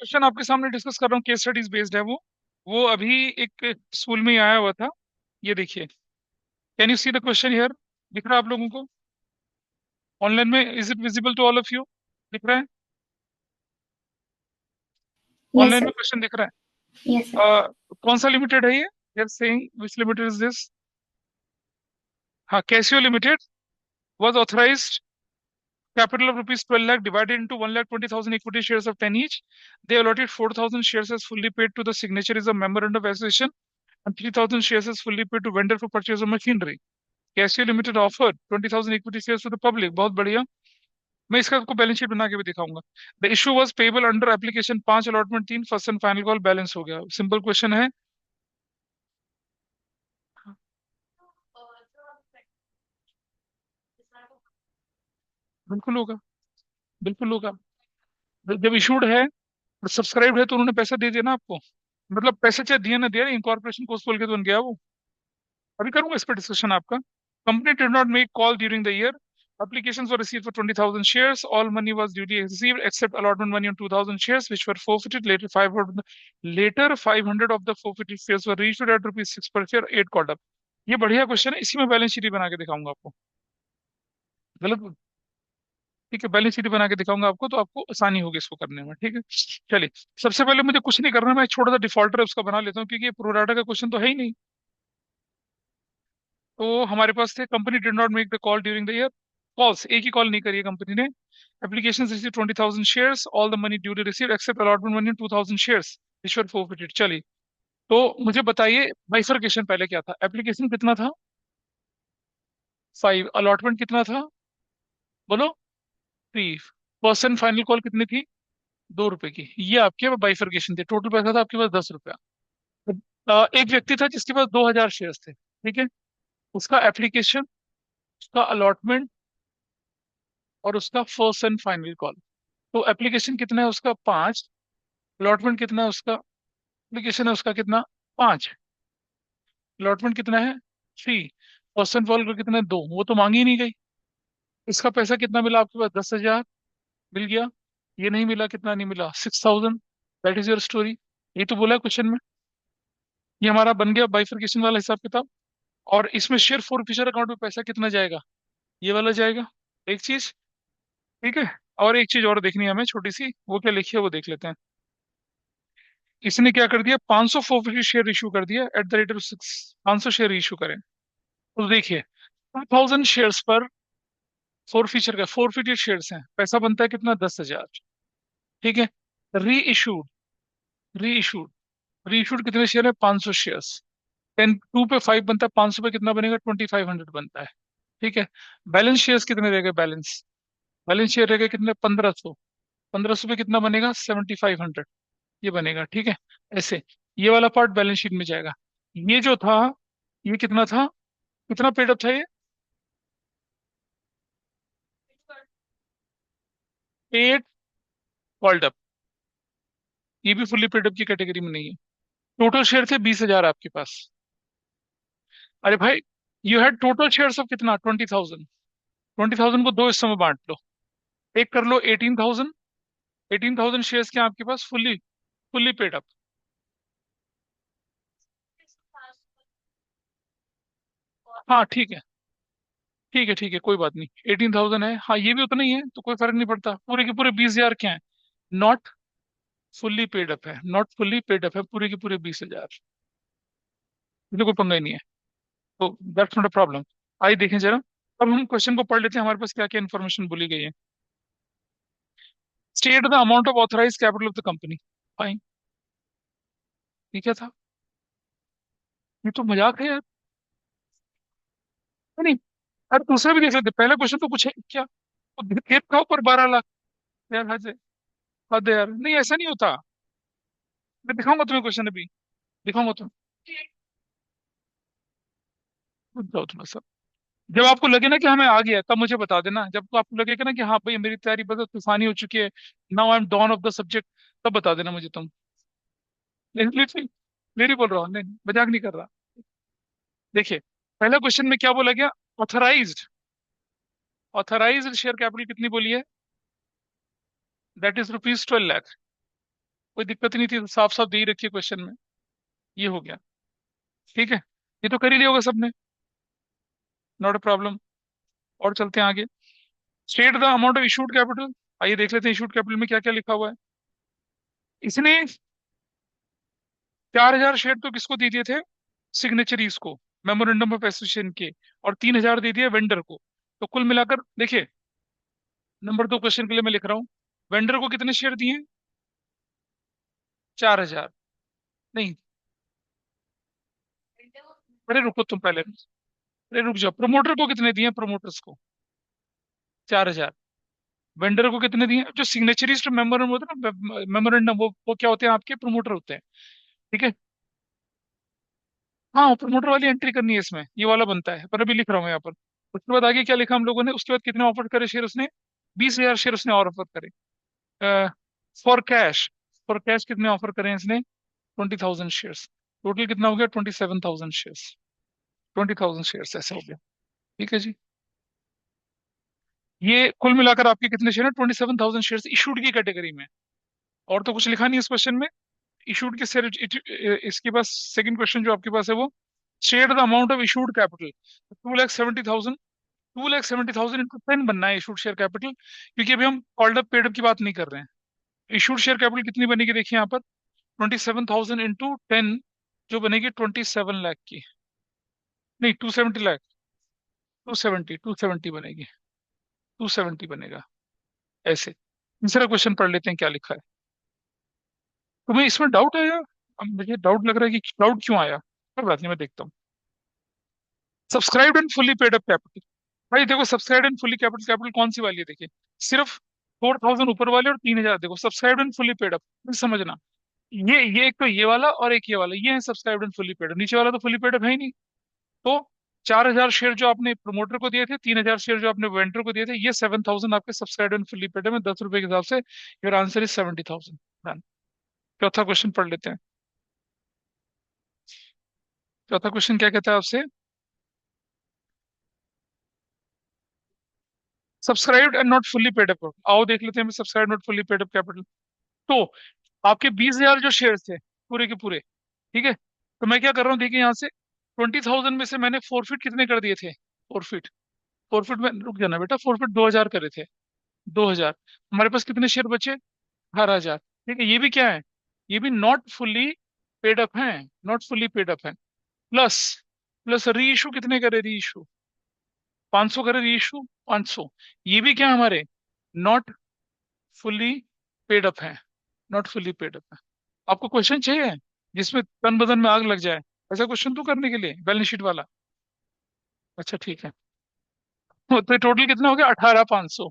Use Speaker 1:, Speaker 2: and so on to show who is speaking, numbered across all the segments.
Speaker 1: Question आपके सामने discuss कर रहा हूँ, केस स्टडीज बेस्ड है वो अभी एक स्कूल में ही आया हुआ था। ये देखिए, can you see the question here? दिख रहा है आप लोगों को ऑनलाइन में? Is it visible to all of you? दिख रहा है?
Speaker 2: Yes,
Speaker 1: online
Speaker 2: sir.
Speaker 1: में क्वेश्चन दिख रहा
Speaker 2: Yes, sir.
Speaker 1: है? कौन सा लिमिटेड है ये? Are saying which limited is this? हाँ, Casio limited was authorized capital of rupees 12 lakh divided into 1,20,000 equity shares of 10 each. They allotted 4,000 shares as fully paid to the signature is a memorandum of association and 3,000 shares as fully paid to vendor for purchase of machinery. Casio limited offer 20,000 equity shares to the public. बहुत बढ़िया। मैं इसका आपको balance sheet बना के भी दिखाऊंगा। The issue was payable under application 5 allotment 3 first and final call balance हो गया। सिंपल क्वेश्चन है। बिल्कुल होगा, बिल्कुल होगा। जब इशूड है और सब्सक्राइब है तो उन्होंने पैसा दे दिया ना आपको। मतलब पैसे चाहे दिया ना दिया, इनकॉर्पोरेशन कोर्स बोल के तो बन गया वो। अभी करूंगा इस पर डिस्कशन आपका। Company did not make call during the year. Applications were received for 20,000 shares. All money was duly received except allotment money on 2,000 shares, which were forfeited. Later 500 of the forfeited shares were reissued at rupees 6 per share, 8 called up. ये बढ़िया question है, इसी में balance sheet बना के दिखाऊंगा आपको। गलत? ठीक है, बैलेंस शीट बना के दिखाऊंगा आपको तो आपको आसानी होगी इसको करने में। ठीक है, चलिए। सबसे पहले मुझे कुछ नहीं करना, मैं छोटा सा डिफॉल्टर है उसका बना लेता हूँ, क्योंकि ये प्रोराटा का क्वेश्चन तो है ही नहीं। तो हमारे पास थे, company did not make the call during the year. Calls एक ही कॉल नहीं करी है कंपनी ने। Application receive 20,000 shares, all the money duly receive except allotment money 2,000 shares which were forfeited. चलिए, तो मुझे बताइए बाइफरकेशन पहले क्या था। एप्लीकेशन कितना था? 5। अलॉटमेंट कितना था? बोलो। 3। फर्स्ट एंड फाइनल कॉल कितनी थी? 2 रुपए की। ये आपके बाइफरकेशन थे। टोटल पैसा था आपके पास 10 रुपया। एक व्यक्ति था जिसके पास 2,000 शेयर्स थे, ठीक है। उसका एप्लीकेशन, उसका अलॉटमेंट और उसका फर्स्ट एंड फाइनल कॉल। तो एप्लीकेशन कितना है उसका? 5। अलॉटमेंट कितना है उसका? एप्लीकेशन है उसका कितना? 5। अलॉटमेंट कितना है? 3। फर्स्ट एंड फाइनल कितना है? 2। वो तो मांगी ही नहीं गई। इसका पैसा कितना मिला आपके पास? 10,000 मिल गया। ये नहीं मिला, कितना नहीं मिला? 6,000। That is your story. ये तो बोला है क्वेश्चन में। ये हमारा बन गया बाइफरकेशन वाला हिसाब किताब। और इसमें शेयर फॉर फ्यूचर अकाउंट में पैसा कितना जाएगा? ये वाला जाएगा। एक चीज, ठीक है। और एक चीज और देखनी है हमें, छोटी सी, वो क्या लिखी है वो देख लेते हैं। इसने क्या कर दिया? 500 फॉरफिटेड शेयर इशू कर दिया eight the rate of 6। 500 share issue करें तो देखिए, 2,000 शेयर्स पर फोर फीचर शेयर्स हैं, पैसा बनता है कितना? 10,000। ठीक है। री इशूड, री इशूड, री इशूड कितने शेयर है? 500 शेयर्स। 2 पे 5 बनता है, 500 पे कितना बनेगा? 2,500 बनता है। ठीक है। बैलेंस शेयर्स कितने रह गए? बैलेंस बैलेंस शेयर रह गए कितने? 1,500। 1,500 पे कितना बनेगा? 7,500। ये बनेगा, ठीक है। ऐसे ये वाला पार्ट बैलेंस शीट में जाएगा। ये जो था, ये कितना था? कितना पेड अप था ये? Paid called up. ये भी फुल्ली पेड अप की कैटेगरी में नहीं है। टोटल शेयर थे 20,000 आपके पास। अरे भाई, you had total shares of कितना? 20,000। 20,000 को दो हिस्सों में बांट लो। एक कर लो 18,000। 18,000 शेयर्स क्या आपके पास? Fully fully paid up. हाँ ठीक है, ठीक है, ठीक है, कोई बात नहीं। 18,000 है, हाँ ये भी उतना ही है, तो कोई फर्क नहीं पड़ता। पूरे के पूरे 20,000 क्या है? नॉट फुल्ली पेड अप है, नॉट फुल्ली पेड अप है, पूरे के पूरे 20,000। इसलिए कोई पंगा ही नहीं है। तो दैट्स नॉट अ प्रॉब्लम। आइए देखें जरा। अब हम क्वेश्चन को पढ़ लेते हैं, हमारे पास क्या क्या इन्फॉर्मेशन बोली गई है। State the amount of authorise capital of the company. Fine. ये क्या था? ये तो मजाक है यार। नहीं, अरे दूसरा भी देख लेते। पहला क्वेश्चन तो कुछ है क्या? तो खेत का ऊपर 12 लाख। यार हद है, हद है यार। नहीं, ऐसा नहीं होता। मैं दिखाऊंगा तुम्हें क्वेश्चन अभी, दिखाऊंगा तुम्हें। रुक जाओ थोड़ा सा। जब आपको लगे ना कि हमें आ गया, तब मुझे बता देना। जब तो आपको लगेगा ना कि हाँ भाई मेरी तैयारी बस तूफानी हो चुकी है, now I am done of the subject, तब बता देना मुझे तुम। लिटरली मेरी बोल रहा हूँ, नहीं मजाक नहीं कर रहा। देखिए, पहला क्वेश्चन में क्या बोला गया? ऑथराइज्ड, ऑथराइज्ड शेयर कैपिटल कितनी बोली है? That is rupees 12 lakh. कोई दिक्कत नहीं थी, साफ साफ दे ही रखी है क्वेश्चन में। ये हो गया। ठीक है, ये तो कर ही लिया होगा सबने, नॉट अ प्रॉब्लम। और चलते हैं आगे। State the amount of issued capital. आइए देख लेते हैं इशूड कैपिटल में क्या क्या लिखा हुआ है। इसने 4,000 शेयर तो किसको दे दिए थे? सिग्नेचरीज को, मेमोरेंडम ऑफ एसोसिएशन के। और 3,000 दे दिए वेंडर को। तो कुल मिलाकर देखिए, नंबर 2 क्वेश्चन के लिए मैं लिख रहा हूँ। वेंडर को कितने शेयर दिए? 4,000। नहीं, अरे रुको तुम पहले, अरे रुक जाओ। प्रमोटर को कितने दिए? प्रमोटर्स को 4,000। वेंडर को कितने दिए? जो सिग्नेचरीज मेमोरेंडम होते हैं ना, मेमोरेंडम, वो क्या होते हैं? आपके प्रमोटर होते हैं। ठीक है। हाँ, प्रमोटर वाली एंट्री करनी है इसमें, ये वाला बनता है, पर अभी लिख रहा हूँ यहाँ पर। उसके बाद आगे क्या लिखा हम लोगों ने? उसके बाद कितने ऑफर करे शेयर उसने? 20,000 शेयर उसने और ऑफर करे। फॉर कैश, फॉर कैश कितने ऑफर करे हैं इसने? 20,000 शेयर्स। टोटल कितना हो गया? 27,000 शेयर्स। 20,000 शेयर्स ऐसा हो गया। ठीक है जी। ये कुल मिलाकर आपके कितने शेयर हैं? 27,000 शेयर्स इशूड की कैटेगरी में। और तो कुछ लिखा नहीं इस क्वेश्चन में। इशूड के शेयर इसके पास सेकंड क्वेश्चन जो आपके पास है वो, share the amount of issued capital. 2,70,000, 2,70,000 into 10 बनना है इशूड शेयर कैपिटल, क्योंकि अभी हम कॉल्ड अप पेड अप की बात नहीं कर रहे हैं। इशूड शेयर कैपिटल कितनी बनेगी देखिए यहाँ पर, 27,000 इंटू 10, जो बनेगी 27 लाख की। नहीं, 270 लाख। 270 बनेगी। 270 बनेगा ऐसे। तीसरा क्वेश्चन पढ़ लेते हैं क्या लिखा है। तुम्हें इसमें डाउट आया? अब मुझे डाउट लग रहा है कि डाउट क्यों आया, कोई बात नहीं, मैं देखता हूँ। Subscribed and fully paid up capital. भाई देखो, subscribed and fully capital, capital कौन सी वाली है देखिए। सिर्फ 4,000 ऊपर वाले और 3,000 देखो, subscribed and fully paid up. समझना, ये एक तो ये वाला और एक ये वाला, ये है subscribed and fully paid up. नीचे वाला तो फुली पेड अप है ही नहीं। तो 4,000 शेयर जो आपने प्रमोटर को दिए थे, 3,000 शेयर जो आपने वेंडर को दिए थे, ये 7,000 आपके subscribed and fully paid up में, 10 रुपए के हिसाब से योर आंसर इज 70,000। चौथा क्वेश्चन पढ़ लेते हैं। चौथा क्वेश्चन क्या कहता है आपसे? Subscribed and not fully paid up. आओ देख लेते हैं subscribe not fully paid up capital. तो आपके 20,000 जो शेयर थे पूरे के पूरे, ठीक है, तो मैं क्या कर रहा हूँ देखिए, यहाँ से 20,000 में से मैंने फोरफिट कितने कर दिए थे? फोरफिट, फोरफिट में रुक जाना बेटा, फोरफिट 2,000 करे थे। 2,000। हमारे पास कितने शेयर बचे? 18,000। ठीक है, ये भी क्या है? ये भी नॉट फुल्ली पेड अप है। नॉट फुल्ली पेड अप है। प्लस, प्लस री इशू कितने करे? री इशू 500 करे। री इशू 500। ये भी क्या हमारे नॉट फुल्ली पेड अप है। नॉट फुल्ली पेड अप है। आपको क्वेश्चन चाहिए जिसमें तन बदन में आग लग जाए, ऐसा क्वेश्चन तो करने के लिए बैलेंस शीट वाला? अच्छा ठीक है। तो टोटल कितना हो गया? 18,500।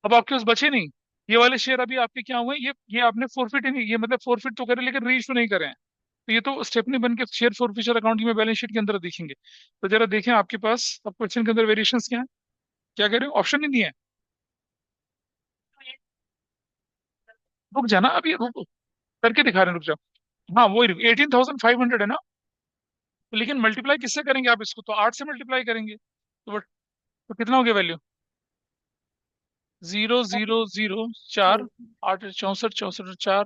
Speaker 1: अब आपके पास बचे नहीं। ये वाले शेयर अभी आपके क्या हुए? ये आपने फोरफिट ही नहीं, ये मतलब फोरफिट तो करे लेकिन री इशू नहीं करे हैं। तो ये तो स्टेपनी बन के शेयर फोरफिचर अकाउंट में बैलेंस शीट के अंदर दिखेंगे। तो जरा देखें आपके पास अब क्वेश्चन के अंदर वेरिएशंस क्या है। क्या कह रहे हो? ऑप्शन ही नहीं है। रुक जाना, अभी रुक, करके दिखा रहे हैं, रुक जाओ। हाँ वही 18,500 है ना। तो लेकिन मल्टीप्लाई किससे करेंगे आप इसको? तो 8 से मल्टीप्लाई करेंगे तो बट, तो कितना हो गया वैल्यू? 0,0,0, 4, 8, 64, 64, 4,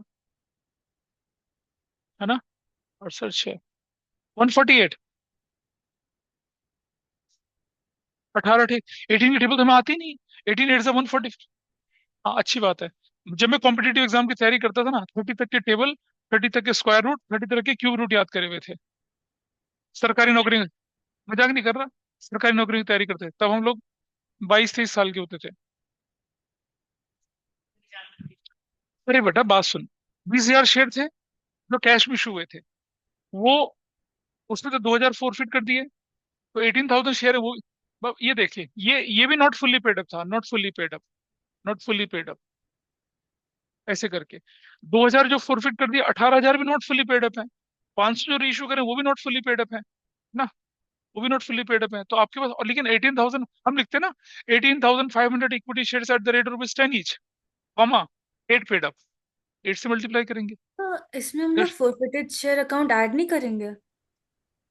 Speaker 1: है ना, 68, 148। 18 ठीक। 18 की टेबल तो हमें आती नहीं। 18 8 से 140। हाँ अच्छी बात है। जब मैं कॉम्पिटेटिव एग्जाम की तैयारी करता था ना, 30 तक के टेबल, 30 तक के स्क्वायर रूट, 30 तक के क्यूब रूट याद करे हुए थे। सरकारी नौकरी, मजाक नहीं कर रहा, सरकारी नौकरी की तैयारी करते तब हम लोग 22-23 साल के होते थे। अरे बेटा बात सुन, 20,000 शेयर थे जो कैश में इशू हुए थे, वो उसमें तो 2,000 फोरफिट कर दिए। तो 18,000 शेयर है वो। ये देखिए, ये भी नॉट फुल्ली पेड अप था। Not fully paid up, not fully paid up, ऐसे करके 2,000 जो फोरफिट कर दिया, 18,000 भी नॉट फुल्ली पेड अप है। 500 जो रीइश्यू करें वो भी नॉट फुल्ली पेड अप है ना, वो भी नॉट फुल्ली पेड अप है। तो आपके पास और लेकिन 18,000 हम लिखते हैं ना, 18,500 equity shares at the rate rupees 10 each, comma 8 paid up. 8 से मल्टीप्लाई करेंगे।
Speaker 2: तो इसमें हम लोग
Speaker 1: फिर
Speaker 2: फोरफिटेड शेयर अकाउंट ऐड नहीं करेंगे,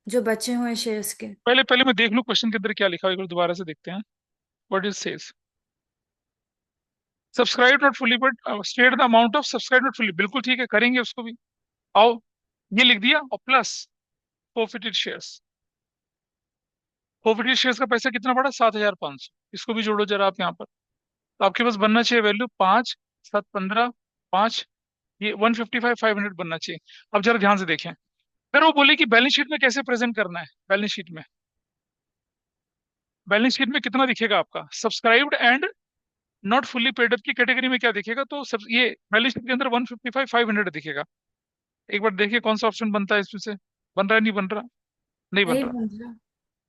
Speaker 2: जो बचे हुए शेयर्स के?
Speaker 1: पहले पहले मैं देख लूं क्वेश्चन के अंदर क्या लिखा है, एक बार दोबारा से देखते हैं। What is says. Subscribe not fully but state the amount of subscribe not fully, बिल्कुल ठीक है, करेंगे उसको भी। आओ, ये लिख दिया, और प्लस फोर्फिटेड शेयर्स। फोर्फिटेड शेयर्स का पैसा कितना पड़ा? 7,500। इसको भी जोड़ो जरा आप यहाँ पर। तो आपके पास बनना चाहिए वैल्यू 5, 7, 15, 5, ये 155,500 बनना चाहिए। अब जरा ध्यान से देखें, अगर वो बोले कि बैलेंस शीट में कैसे प्रेजेंट करना है, बैलेंस शीट में कितना दिखेगा आपका subscribed and not fully paid up की कैटेगरी में क्या दिखेगा? तो सब ये बैलेंस शीट के अंदर 155,500 दिखेगा। एक बार देखिए कौन सा ऑप्शन बनता है इसमें से। बन रहा है, नहीं बन रहा? नहीं बन
Speaker 2: नहीं
Speaker 1: रहा।
Speaker 2: बन रहा।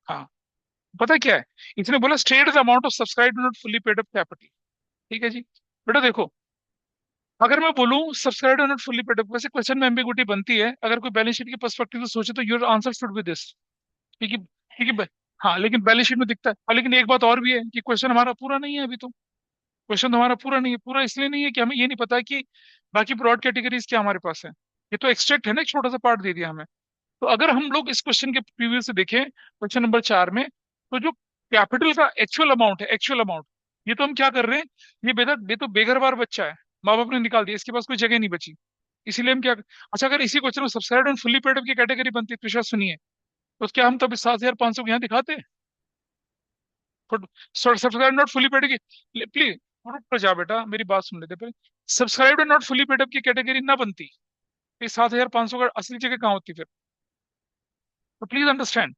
Speaker 1: हाँ, पता क्या है, इसने बोला state the amount of subscribed not fully paid up capital. ठीक है जी। बेटा देखो, अगर मैं बोलूं subscribed not fully paid up, वैसे क्वेश्चन में एम्बिगुइटी बनती है, अगर कोई बैलेंस शीट के पर्सपेक्टिव से सोचे तो your answer should be this. क्योंकि क्योंकि हाँ, लेकिन बैलेंस शीट में दिखता है। हाँ, लेकिन एक बात और भी है कि क्वेश्चन हमारा पूरा नहीं है अभी तो। क्वेश्चन तो हमारा पूरा नहीं है, पूरा इसलिए नहीं है कि हमें ये नहीं पता कि बाकी ब्रॉड कैटेगरीज क्या हमारे पास है। ये तो एक्सट्रैक्ट है ना, एक छोटा सा पार्ट दे दिया हमें। तो अगर हम लोग इस क्वेश्चन के प्रीव्यू से देखें, क्वेश्चन नंबर 4 में, तो जो कैपिटल का एक्चुअल अमाउंट है, एक्चुअल अमाउंट, ये तो हम क्या कर रहे हैं, ये तो बेघरबार बच्चा है, माँ बाप ने निकाल दिया, इसके पास कोई जगह नहीं बची। इसीलिए हम क्या, अच्छा अगर इसी क्वेश्चन में subscribe and fully paid up की कैटेगरी बनती तो शायद सुनिए, तो क्या हम तब 7,500 को यहाँ दिखाते? सब्सक्राइब नॉट फुली पेड की, प्लीज रुक कर जा बेटा, मेरी बात सुन लेते पहले। Subscribe and not fully paid up की कैटेगरी ना बनती, ये 7,500 का असली जगह कहाँ होती फिर? तो प्लीज अंडरस्टैंड,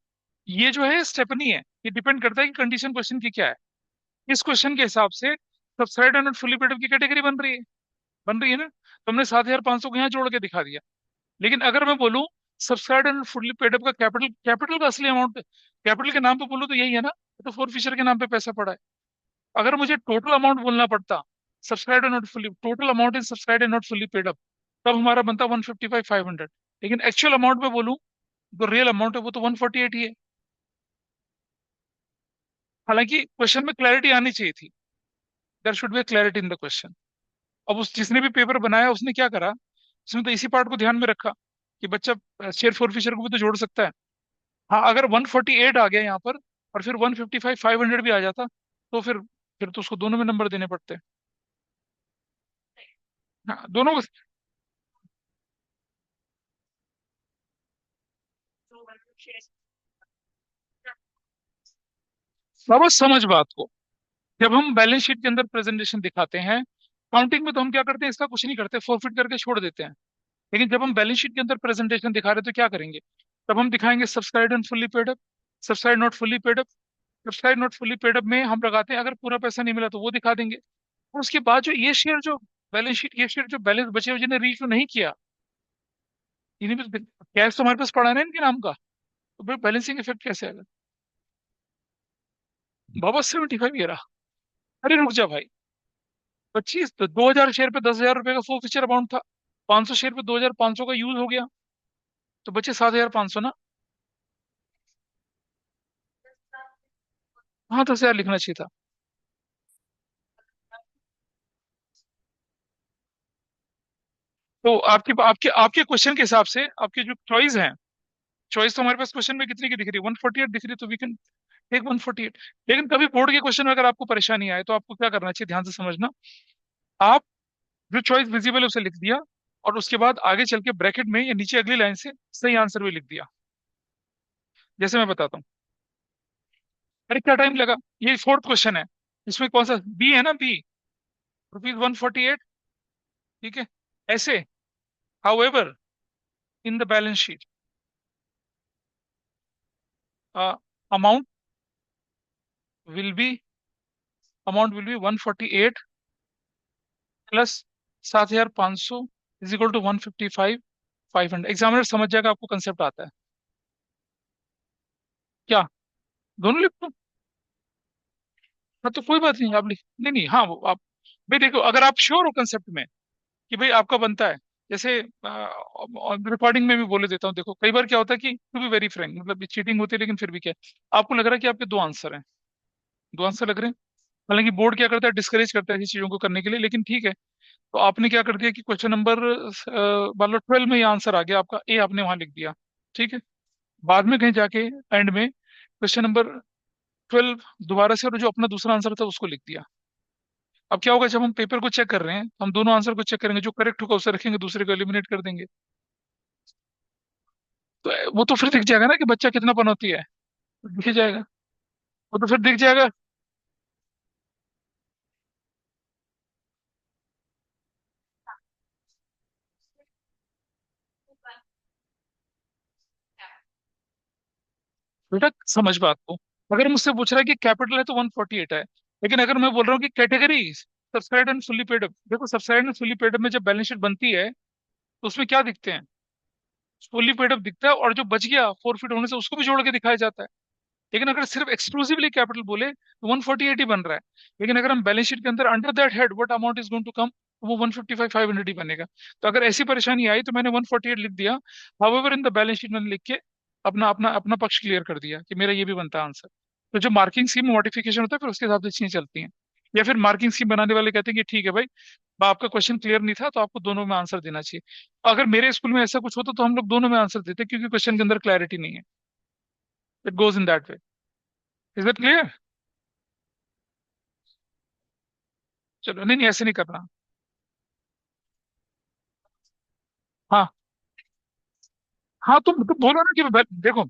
Speaker 1: ये जो है स्टेपनी है, ये डिपेंड करता है कि कंडीशन क्वेश्चन की क्या है। इस क्वेश्चन के हिसाब से subscribe and not fully paid up की कैटेगरी बन रही है ना, तो हमने 7,500 को यहाँ जोड़ के दिखा दिया। लेकिन अगर मैं बोलूँ subscribe and fully paid up का कैपिटल, कैपिटल का असली अमाउंट कैपिटल के नाम पे बोलूँ तो यही है ना, तो फोर फिशर के नाम पे पैसा पड़ा है। अगर मुझे टोटल अमाउंट बोलना पड़ता, subscribe and not fully, total amount is subscribe and not fully paid up, तब हमारा बनता 155,500। लेकिन एक्चुअल अमाउंट में बोलूं, जो रियल अमाउंट है वो तो 148 ही है। हालांकि क्वेश्चन में क्लैरिटी आनी चाहिए थी, there should be clarity in the question. अब उस जिसने भी पेपर बनाया उसने क्या करा, उसने तो इसी पार्ट को ध्यान में रखा कि बच्चा शेयर फोर फिशर को भी तो जोड़ सकता है। हाँ, अगर 148 आ गया यहाँ पर और फिर 155,500 भी आ जाता, तो फिर तो उसको दोनों में नंबर देने पड़ते। हाँ, दोनों को। बाबा समझ बात को, जब हम बैलेंस शीट के अंदर प्रेजेंटेशन दिखाते हैं, काउंटिंग में तो हम क्या करते हैं, इसका कुछ नहीं करते, फॉरफिट करके छोड़ देते हैं। लेकिन जब हम बैलेंस शीट के अंदर प्रेजेंटेशन दिखा रहे हैं तो क्या करेंगे, तब हम दिखाएंगे subscribe and fully paid up, subscribe not fully paid up. Subscribe not fully paid up में हम लगाते हैं अगर पूरा पैसा नहीं मिला तो वो दिखा देंगे। और उसके बाद जो ये शेयर, जो बैलेंस शीट, ये शेयर जो बैलेंस बचे हुए जिन्हें रीच नहीं किया, इन्हें भी कैश तो हमारे पास पड़ा है ना इनके नाम का, तो फिर बैलेंसिंग इफेक्ट कैसे आएगा? बाबा 75 ये रहा। अरे रुक जा भाई, 25 तो 2,000 शेयर पे 10,000 रुपए का फो फीचर अमाउंट था, 500 शेयर पे 2,500 का यूज हो गया, तो बचे 7,500 ना। हाँ, 10,000 लिखना चाहिए था। तो आपके आपके आपके क्वेश्चन के हिसाब से आपकी जो चॉइस है, चॉइस तो हमारे पास क्वेश्चन में कितने की दिख रही है, 148 दिख रही है, तो वी कैन टेक 148। लेकिन कभी बोर्ड के क्वेश्चन में अगर आपको परेशानी आए तो आपको क्या करना चाहिए, ध्यान से समझना। आप जो चॉइस विजिबल है उसे लिख दिया, और उसके बाद आगे चल के ब्रैकेट में या नीचे अगली लाइन से सही आंसर भी लिख दिया। जैसे मैं बताता हूँ। अरे क्या टाइम लगा, ये फोर्थ क्वेश्चन है, इसमें कौन सा बी है ना, बी, ₹148। ठीक है, ऐसे, however, in the balance sheet, amount will be amount will be 148 plus 7,500 is equal to 155,500। Examiner समझ जाएगा, आपको कंसेप्ट आता है क्या? दोनों लिख दो। हाँ, तो कोई बात नहीं, आप लिख, नहीं नहीं, हाँ वो आप, भाई देखो, अगर आप श्योर हो कंसेप्ट में कि भाई आपका बनता है, जैसे रिकॉर्डिंग में भी बोले देता हूँ, देखो कई बार क्या होता है कि टू बी वेरी फ्रैंक, मतलब चीटिंग होती है, लेकिन फिर भी क्या है, आपको लग रहा है कि आपके दो आंसर हैं, दो आंसर लग रहे हैं। हालांकि बोर्ड क्या करता है, डिस्करेज करता है ऐसी चीजों को करने के लिए, लेकिन ठीक है। तो आपने क्या कर दिया कि क्वेश्चन नंबर मान लो 12 में ये आंसर आ गया आपका, ए आपने वहां लिख दिया। ठीक है, बाद में कहीं जाके एंड में क्वेश्चन नंबर 12 दोबारा से, और जो अपना दूसरा आंसर था उसको लिख दिया। अब क्या होगा, जब हम पेपर को चेक कर रहे हैं हम दोनों आंसर को चेक करेंगे, जो करेक्ट होगा उसे रखेंगे, दूसरे को एलिमिनेट कर देंगे। तो वो तो फिर दिख जाएगा ना कि बच्चा कितना पनौती है, तो दिख ही जाएगा। वो तो फिर दिख जाएगा। बेटा समझ बात को, अगर मुझसे पूछ रहा है कि कैपिटल है तो 148 है, लेकिन अगर मैं बोल रहा हूँ कि category subscribe and fully paid up, देखो subscribe and fully paid up में जब बैलेंस शीट बनती है तो उसमें क्या दिखते हैं, फुल्ली पेड अप दिखता है, और जो बच गया फोरफिट होने से उसको भी जोड़ के दिखाया जाता है। लेकिन अगर सिर्फ एक्सक्लूसिवली कैपिटल बोले तो 148 ही बन रहा है। लेकिन अगर हम बैलेंस शीट के अंदर under that head what amount is going to come, तो वो 155 500 ही बनेगा। तो अगर ऐसी परेशानी आई तो मैंने 148 लिख दिया, however in the balance sheet मैंने लिख के अपना अपना अपना पक्ष क्लियर कर दिया कि मेरा ये भी बनता है आंसर। तो जो मार्किंग स्कीम मॉडिफिकेशन होता है फिर उसके हिसाब से चीजें चलती हैं। या फिर मार्किंग स्कीम बनाने वाले कहते हैं कि ठीक है भाई, आपका क्वेश्चन क्लियर नहीं था तो आपको दोनों में आंसर देना चाहिए। अगर मेरे स्कूल में ऐसा कुछ होता तो हम लोग दोनों में आंसर देते, क्योंकि क्वेश्चन के अंदर क्लैरिटी नहीं है। It goes in that way. Is that clear? चलो, नहीं नहीं, ऐसे नहीं करना। हाँ हाँ, तुम बोलो ना कि देखो,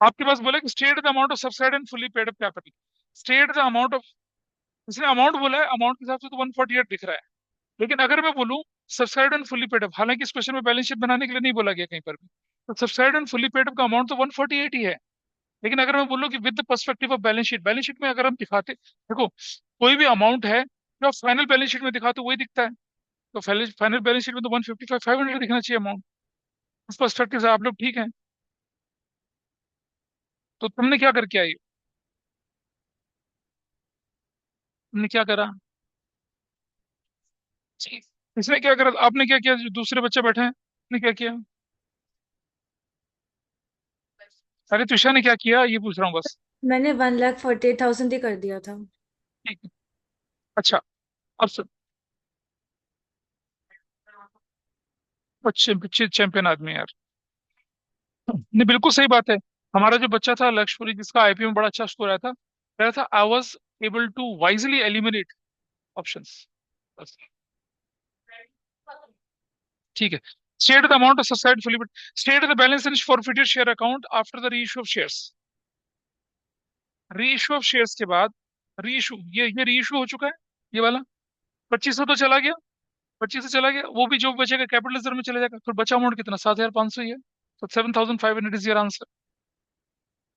Speaker 1: आपके पास बोला कि state the amount of subscribed and fully paid up capital. State the amount of, इसने अमाउंट बोला है, अमाउंट के हिसाब से तो 148 दिख रहा है। लेकिन अगर मैं बोलूं सब्सिडाइड एंड फुली पेड अप, हालांकि इस क्वेश्चन में बैलेंस शीट बनाने के लिए नहीं बोला गया कहीं पर भी, तो सब्सिडाइड एंड फुली पेड अप का अमाउंट तो 148 ही है। लेकिन अगर मैं बोलूं कि with the perspective of balance sheet, balance sheet में अगर हम दिखाते, देखो कोई भी अमाउंट है जो फाइनल बैलेंस शीट में दिखाते वही दिखता है। तो फाइनल बैलेंस शीट में तो 155 500 दिखना चाहिए अमाउंट। उस पर्सपेक्टिव से आप लोग ठीक है। तो तुमने क्या करके आई? तुमने क्या करा? इसने क्या करा, आपने क्या किया, जो दूसरे बच्चे बैठे हैं ने क्या किया? अरे तुषा ने क्या किया ये पूछ रहा हूँ बस।
Speaker 2: मैंने 1,48,000 ही कर दिया था।
Speaker 1: ठीक है। अच्छा, अब सुन, बच्चे बच्चे चैंपियन आदमी है यार। नहीं बिल्कुल सही बात है। हमारा जो बच्चा था लक्ष्यपुरी, जिसका आईपीओ में बड़ा अच्छा स्कोर आया था, कह रहा था I was able to wisely eliminate options. बस, ठीक है। State the amount of subscribed fully, state the balance in forfeited share account after the reissue of shares. Reissue of shares के बाद, रीइश्यू, ये रीइश्यू हो चुका है, ये वाला 2500 तो चला गया, 25 से चला गया, वो भी जो बचेगा कैपिटल रिजर्व में चले जाएगा, फिर बचा अमाउंट कितना, 7,500 ही है। तो 7,500 is your answer.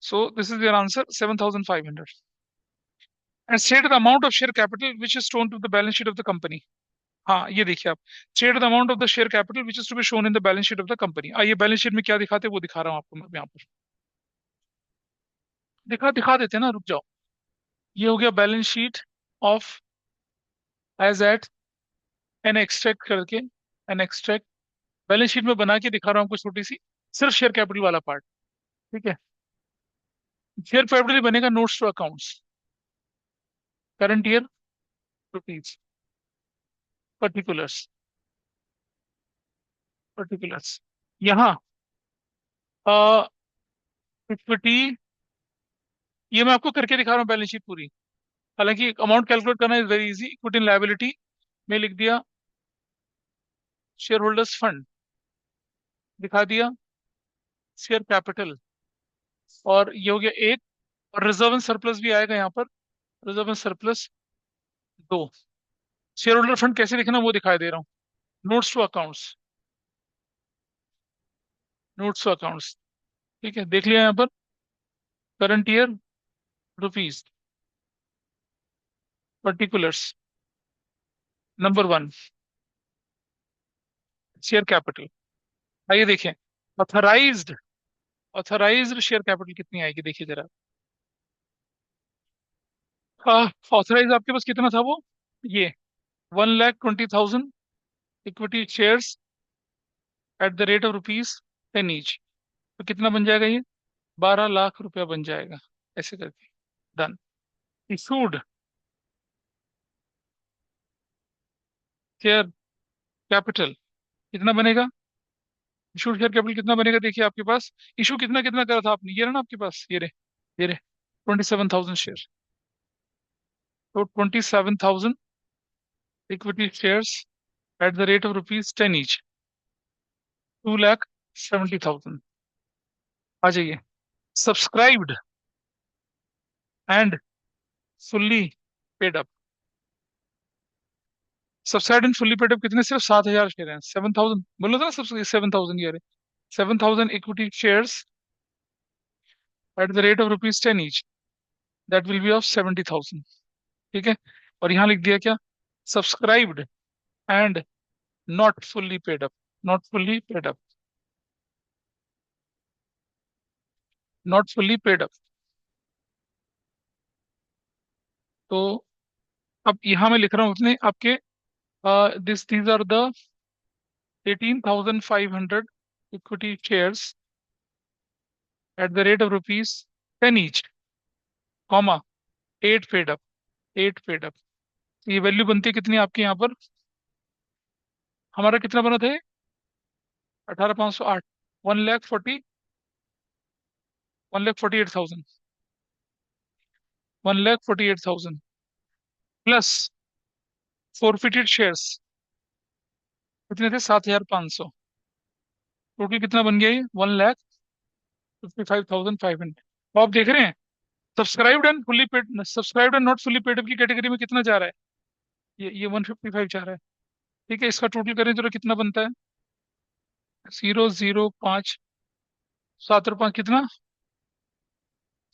Speaker 1: So this is your answer, 7,500। And state the amount of share capital which is shown to the balance sheet of the company. हाँ ये देखिए आप, state the amount of the share capital which is to be shown in the balance sheet of the company. आइए balance sheet में क्या दिखाते हैं वो दिखा रहा हूँ आपको मैं यहाँ पर। दिखा देते हैं ना, रुक जाओ। ये हो गया balance sheet of as at an extract करके, एन एक्सट्रैक्ट बैलेंस शीट में बना के दिखा रहा हूँ आपको छोटी सी, सिर्फ शेयर कैपिटल वाला पार्ट। ठीक है। शेयर कैपिटल बनेगा notes to accounts, current year, rupees, particulars, particulars, यहाँ इक्विटी, ये मैं आपको करके दिखा रहा हूँ बैलेंस शीट पूरी। हालांकि अमाउंट कैलकुलेट करना is very easy. Equity in liability में लिख दिया शेयर होल्डर्स फंड, दिखा दिया शेयर कैपिटल, और ये हो गया एक। और रिजर्व एंड सरप्लस भी आएगा यहाँ पर, रिजर्व एंड सरप्लस दो। शेयर होल्डर फंड कैसे लिखना वो दिखाई दे रहा हूँ, notes to accounts, notes to accounts. ठीक है, देख लिया यहाँ पर, current year, rupees, particulars, number one, share capital. आइए देखें, ऑथराइज्ड, ऑथराइज्ड शेयर कैपिटल कितनी आएगी देखिए जरा। ऑथराइज आपके पास कितना था वो, ये 1,20,000 equity shares at the rate of rupees 10 each. तो कितना बन जाएगा ये, 12 लाख रुपया बन जाएगा, ऐसे करके। डन। इशूड शेयर कैपिटल कितना बनेगा, इशूड शेयर कैपिटल कितना बनेगा देखिए आपके पास। इशू कितना कितना करा था आपने, ये रहा ना आपके पास, ये रे 27,000 शेयर। तो 27,000 equity shares at the rate of rupees 10 each, 2,70,000। आ जाइए। Subscribed and fully paid up. Subscribed and fully paid up कितने? सिर्फ 7,000 शेयर हैं। 7,000 बोलो था ना, सबसे 7,000 यार। 7,000 equity shares at the rate of rupees 10 each, that will be of 70,000। ठीक है। और यहाँ लिख दिया क्या? Subscribed and not fully paid up. Not fully paid up. Not fully paid up. तो अब यहाँ मैं लिख रहा हूँ अपने आपके, this these are the 18,500 equity shares at the rate of rupees 10 each, comma 8 paid up. 8 paid up. ये वैल्यू बनती है कितनी आपके यहाँ पर? हमारा कितना बना था? 18,508। 1,40,000, 1,48,000, 1,48,000 प्लस फोरफिटेड शेयर्स कितने थे? 7,500। टोटल कितना बन गया? ये 1,55,500। तो आप देख रहे हैं, subscribed and fully paid, subscribed and not fully paid की कैटेगरी में कितना जा रहा है? ये 155 जा रहा है। ठीक है, इसका टोटल करें तो कितना बनता है? 0,05,7 रुपये कितना?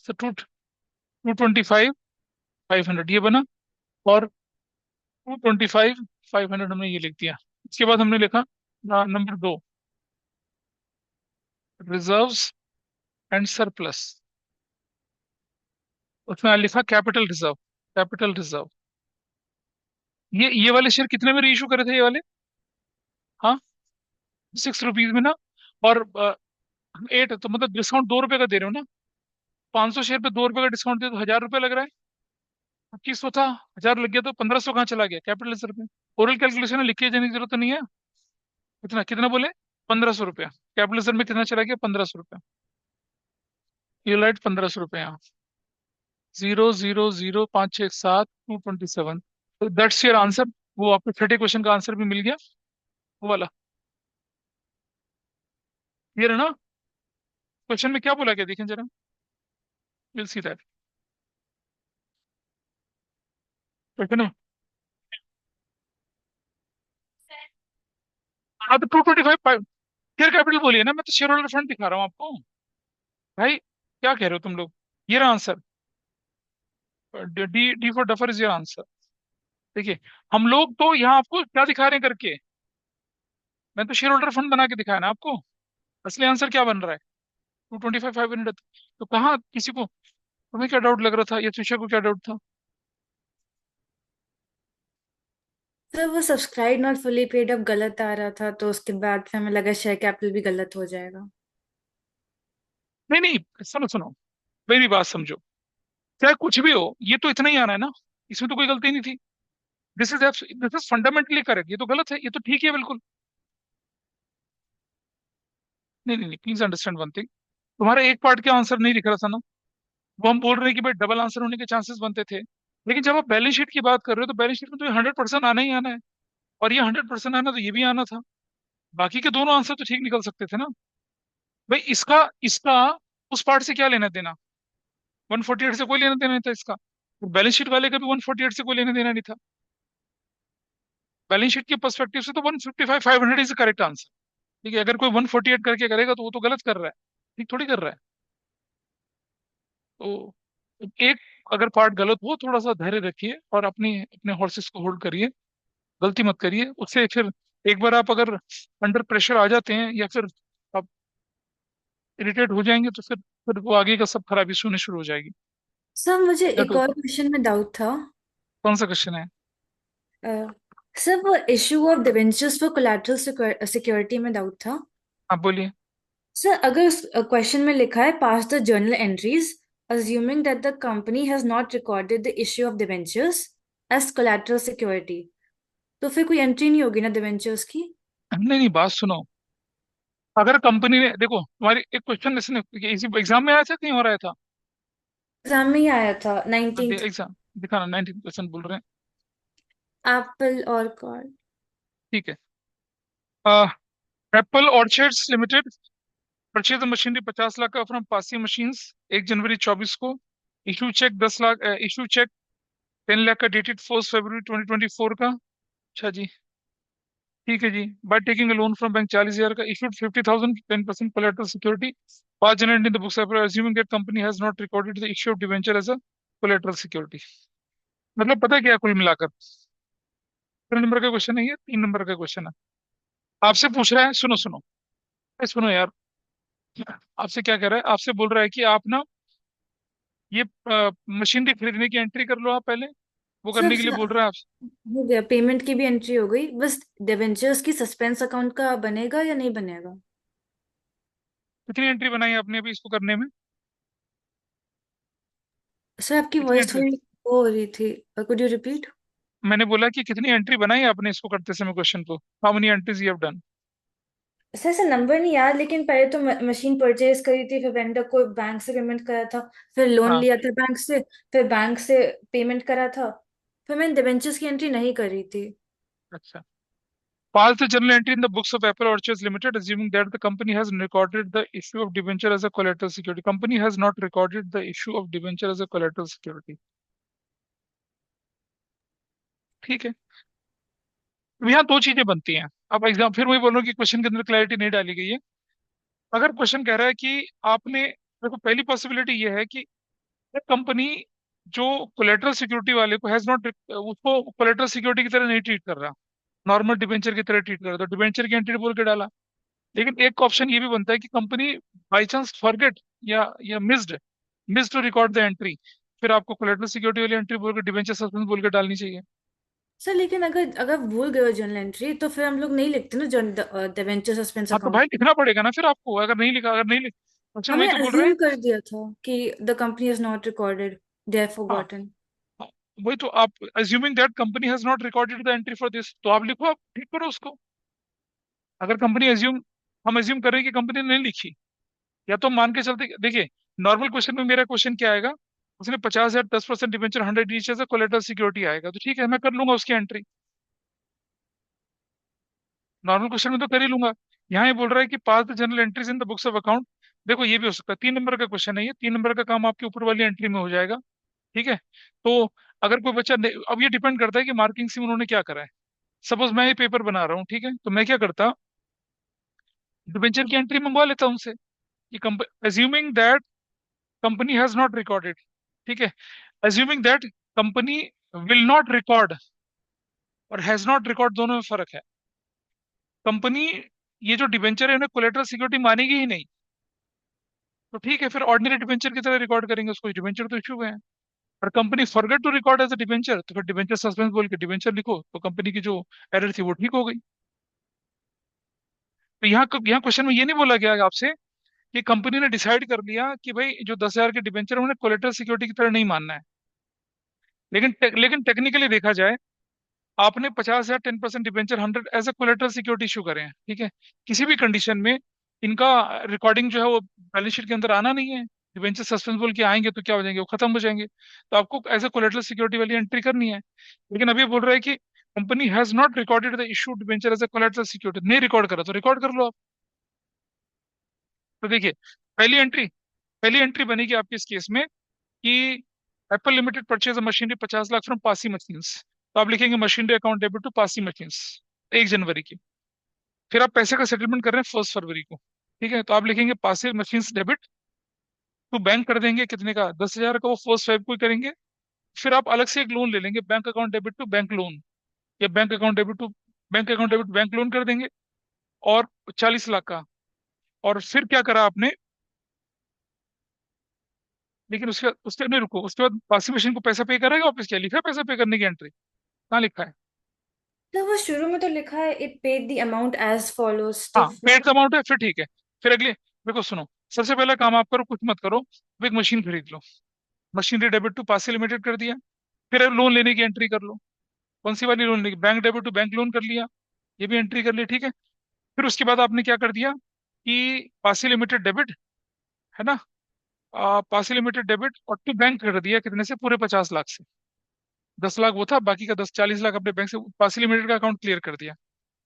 Speaker 1: टू 225,500 ये बना। और 225,500 हमने ये लिख दिया। इसके बाद हमने लिखा नंबर 2, रिजर्व्स एंड सरप्लस। उसमें लिखा कैपिटल रिजर्व। कैपिटल रिजर्व, ये वाले शेयर कितने में इशू करे थे ये वाले? हाँ, 6 रुपीज में ना। और 8, तो मतलब डिस्काउंट 2 रुपए का दे रहे हो ना। 500 शेयर पे 2 रुपए का डिस्काउंट दे तो 1,000 रुपये लग रहा है। 2,500 था, 1,000 लग गया तो 1,500 कहाँ चला गया? कैपिटल रिजर्व में। ओरल कैलकुलेशन है, लिख के जाने की जरूरत तो नहीं है। कितना कितना बोले? 1,500 रुपया। कैपिटल रिजर्व में कितना चला गया? 1,500 रुपया। ये लाइट 1,500 रुपये यहाँ। 0,00567 दैट्स योर आंसर। वो आपको छठे क्वेश्चन का आंसर भी मिल गया, वो वाला। क्लियर है ना? क्वेश्चन में क्या बोला गया देखें जरा। विल सी दैट क्वेश्चन में। हाँ तो 225 शेयर कैपिटल बोलिए ना, मैं तो शेयर होल्डर फंड दिखा रहा हूँ आपको। भाई क्या कह रहे हो तुम लोग? ये रहा answer. D D for duffer is your answer. देखिए, हम लोग तो यहाँ आपको क्या दिखा रहे हैं करके? मैं तो शेयर होल्डर फंड बना के दिखाया ना आपको। असली आंसर क्या बन रहा है? 225,500। तो कहाँ किसी को, तुम्हें क्या डाउट लग रहा था या तुषा को क्या डाउट था?
Speaker 2: सर वो subscribe not fully paid up गलत आ रहा था, तो उसके बाद फिर हमें लगा शेयर कैपिटल भी गलत हो जाएगा।
Speaker 1: नहीं नहीं, सुनो सुनो, मेरी बात समझो। चाहे कुछ भी हो, ये तो इतना ही आना है ना। इसमें तो कोई गलती नहीं थी। This is fundamentally correct. ये तो गलत है, ये तो ठीक है बिल्कुल। नहीं नहीं नहीं, प्लीज अंडरस्टैंड वन थिंग। तुम्हारा एक पार्ट के आंसर नहीं दिख रहा था ना। वो हम बोल रहे हैं कि भाई डबल आंसर होने के चांसेस बनते थे। लेकिन जब आप बैलेंस शीट की बात कर रहे हो तो बैलेंस शीट में तो 100% आना ही आना है। और ये 100% आना तो ये भी आना था। बाकी के दोनों आंसर तो ठीक निकल सकते थे ना। भाई इसका इसका उस पार्ट से क्या लेना देना? 148 से कोई लेना देना नहीं था इसका। बैलेंस शीट वाले का भी 148 से कोई लेना देना नहीं था। बैलेंस शीट के पर्सपेक्टिव से तो 155,500 इज करेक्ट आंसर। ठीक है, अगर कोई 148 करके करेगा तो वो तो गलत कर रहा है। ठीक थोड़ी कर रहा है। तो एक, अगर पार्ट गलत हो थोड़ा सा धैर्य रखिए और अपनी अपने हॉर्सेस को होल्ड करिए। गलती मत करिए उससे। फिर एक बार आप अगर अंडर प्रेशर आ जाते हैं या फिर आप इरिटेट हो जाएंगे तो फिर वो आगे का सब खराबी होनी शुरू हो जाएगी।
Speaker 2: सर मुझे
Speaker 1: दैट
Speaker 2: एक और क्वेश्चन में डाउट था।
Speaker 1: कौन सा क्वेश्चन है?
Speaker 2: अ, सर वो issue of debentures for collateral security में डाउट था।
Speaker 1: आप बोलिए।
Speaker 2: सर अगर उस क्वेश्चन में लिखा है pass the journal entries assuming that the company has not recorded the issue of debentures as collateral security, तो फिर कोई एंट्री नहीं होगी ना डिबेंचर्स की?
Speaker 1: नहीं नहीं, बात सुनो। अगर कंपनी ने, देखो तुम्हारी एक क्वेश्चन इसने इसी एग्जाम में आया था कहीं और आया था?
Speaker 2: एग्जाम में ही आया था 19th।
Speaker 1: एग्जाम दिखाना, 19 क्वेश्चन बोल रहे हैं।
Speaker 2: एप्पल और कार्ड।
Speaker 1: ठीक है। Apple orchards limited purchase machinery 50 lakh का फ्रॉम पासी मशीन्स 1 जनवरी 24 को। Issue cheque 10 lakh, issue cheque 10 lakh का डेटेड 1 फरवरी 2024 का। अच्छा जी। ठीक है जी। By taking a loan from bank 40,000 का, issued 50,000 10% collateral security, 5 January in the books assuming that company has not recorded the issue of debenture as a collateral security. मतलब पता है क्या, कुल मिलाकर 3 नंबर का क्वेश्चन है ये, 3 नंबर का क्वेश्चन है। आपसे पूछ रहा है, सुनो सुनो, सुनो यार, आपसे क्या कह रहा है, आपसे बोल रहा है कि आप ना ये मशीनरी खरीदने की एंट्री कर लो आप पहले, वो
Speaker 2: सर
Speaker 1: करने के लिए बोल रहा है आपसे।
Speaker 2: हो गया, पेमेंट की भी एंट्री हो गई, बस डिवेंचर्स की सस्पेंस अकाउंट का बनेगा या नहीं बनेगा?
Speaker 1: कितनी एंट्री बनाई आपने अभी इसको करने में?
Speaker 2: सर आपकी
Speaker 1: कितनी
Speaker 2: वॉइस
Speaker 1: एंट्री?
Speaker 2: थोड़ी वो हो रही थी, कुड यू रिपीट?
Speaker 1: मैंने बोला कि कितनी एंट्री बनाई आपने इसको करते समय क्वेश्चन को, how many entries you have done?
Speaker 2: Sir ऐसा नंबर नहीं याद, लेकिन पहले तो मशीन परचेज करी थी, फिर वेंडर को बैंक से पेमेंट करा था, फिर लोन
Speaker 1: हाँ।
Speaker 2: लिया था बैंक से, फिर बैंक से पेमेंट करा था, फिर मैंने डिवेंचर्स की एंट्री नहीं करी थी।
Speaker 1: अच्छा। Files the journal entry in the books of Apple Orchards Limited, assuming that the company has recorded the issue of debenture as a collateral security. Company has not recorded the issue of debenture as a collateral security. ठीक है। अब यहाँ दो चीजें बनती हैं। अब exam फिर वही बोल रहा हूँ कि क्वेश्चन के अंदर क्लैरिटी नहीं डाली गई है। अगर क्वेश्चन कह रहा है कि आपने, देखो पहली पॉसिबिलिटी ये है कि कंपनी जो कोलेटरल सिक्योरिटी वाले को हैज नॉट, उसको कोलेटरल सिक्योरिटी की तरह नहीं ट्रीट कर रहा, नॉर्मल डिबेंचर की तरह ट्रीट कर रहा, तो डिबेंचर की एंट्री बोल के डाला। लेकिन एक ऑप्शन ये भी बनता है कि कंपनी बाई चांस फॉरगेट या missed to record the entry, फिर आपको कोलेटरल सिक्योरिटी वाली एंट्री बोल के डिबेंचर सस्पेंस बोल के डालनी चाहिए।
Speaker 2: सर लेकिन अगर अगर भूल गए हो जर्नल एंट्री, तो फिर हम लोग नहीं लिखते ना डिवेंचर सस्पेंस
Speaker 1: हाँ तो
Speaker 2: अकाउंट।
Speaker 1: भाई लिखना पड़ेगा ना फिर आपको, अगर नहीं लिखा, अगर नहीं लिख, क्वेश्चन वही
Speaker 2: हमने
Speaker 1: तो बोल रहे
Speaker 2: अज्यूम
Speaker 1: हैं।
Speaker 2: कर दिया था कि the company is not recorded, they have
Speaker 1: हाँ।
Speaker 2: फॉरगॉटन।
Speaker 1: हाँ, वही तो, आप assuming that company has not recorded the entry for this, तो आप लिखो, आप ठीक करो उसको। अगर कंपनी अज्यूम, हम अज्यूम कर रहे हैं कि कंपनी ने नहीं लिखी, या तो मान के चलते, देखिए नॉर्मल क्वेश्चन में मेरा क्वेश्चन क्या आएगा, उसने 50,000 10% debenture 100 each as collateral security आएगा, तो ठीक है मैं कर लूंगा उसकी एंट्री, नॉर्मल क्वेश्चन में तो कर ही लूंगा। यहाँ ये बोल रहा है कि pass the journal entries in the books of account. देखो ये भी हो सकता है, 3 नंबर का क्वेश्चन है ये, 3 नंबर का काम आपके ऊपर वाली एंट्री में हो जाएगा। ठीक है। तो अगर कोई बच्चा अब ये डिपेंड करता है कि मार्किंग से उन्होंने क्या करा है। सपोज मैं ये पेपर बना रहा हूँ, ठीक है, तो मैं क्या करता, डिबेंचर की एंट्री मंगवा लेता हूँ उनसे कि assuming that company has not recorded, ठीक है, assuming that company will not record, और हैज नॉट रिकॉर्ड दोनों में फर्क है। कंपनी ये जो डिबेंचर है उन्हें कोलेटरल सिक्योरिटी मानेगी ही नहीं, तो ठीक है फिर ऑर्डिनरी डिबेंचर की तरह रिकॉर्ड करेंगे उसको, डिबेंचर तो इशू है। और company forget to record as a debenture, तो फिर डिबेंचर सस्पेंस बोल के डिबेंचर लिखो, तो कंपनी की जो एरर थी वो ठीक हो गई। तो यहाँ क्वेश्चन में ये नहीं बोला गया आपसे कि कंपनी ने डिसाइड कर लिया कि भाई जो 10,000 के डिबेंचर उन्हें कोलेटरल सिक्योरिटी की तरह नहीं मानना है। लेकिन टेक्निकली देखा जाए, आपने 50,000 10% debenture 100 as a collateral security issue करे हैं, ठीक है, किसी भी कंडीशन में इनका रिकॉर्डिंग जो है वो बैलेंस शीट के अंदर आना नहीं है। डिबेंचर सस्पेंस बोल के आएंगे तो क्या हो जाएंगे, वो खत्म हो जाएंगे, तो आपको एज ए कोलेटरल सिक्योरिटी वाली एंट्री करनी है। लेकिन अभी बोल रहा है कि company has not recorded the issue debenture as a collateral security, नहीं रिकॉर्ड करा तो रिकॉर्ड कर लो आप। तो देखिए, पहली एंट्री पहली एंट्री बनेगी आपके इस केस में कि Apple limited purchase machinery 50 lakh from Passi machines, तो आप लिखेंगे machinery account debit to Passi machines 1 जनवरी की। फिर आप पैसे का सेटलमेंट कर रहे हैं 1 फरवरी को, ठीक है, तो आप लिखेंगे Passi machines debit to bank, कर देंगे कितने का, 10,000 का, वो 1 फेब को ही करेंगे। फिर आप अलग से एक लोन ले लेंगे, bank account debit to bank loan, या bank account debit bank loan कर देंगे, और 40 लाख का। और फिर क्या करा आपने, लेकिन उसके उसके नहीं रुको, उसके बाद पासी मशीन को पैसा पे करेगा वापस, क्या लिखा है पैसा पे करने की एंट्री, कहाँ लिखा है?
Speaker 2: तो वो शुरू में तो लिखा है it paid the amount as follows, तो
Speaker 1: हाँ पेड अमाउंट है, फिर ठीक है। फिर अगले, देखो सुनो, सबसे पहला काम आप करो, कुछ मत करो, अब एक मशीन खरीद लो, machinery debit to Passi limited कर दिया। फिर लोन लेने की एंट्री कर लो, कौन सी वाली लोन लेगी, bank debit to bank loan कर लिया, ये भी एंट्री कर ली, ठीक है। फिर उसके बाद आपने क्या कर दिया कि पासी लिमिटेड डेबिट, है ना, पासी लिमिटेड डेबिट और टू बैंक कर दिया, कितने से, पूरे 50 लाख से। 10 लाख वो था, बाकी का 40 लाख अपने बैंक से पास लिमिटेड का अकाउंट क्लियर कर दिया।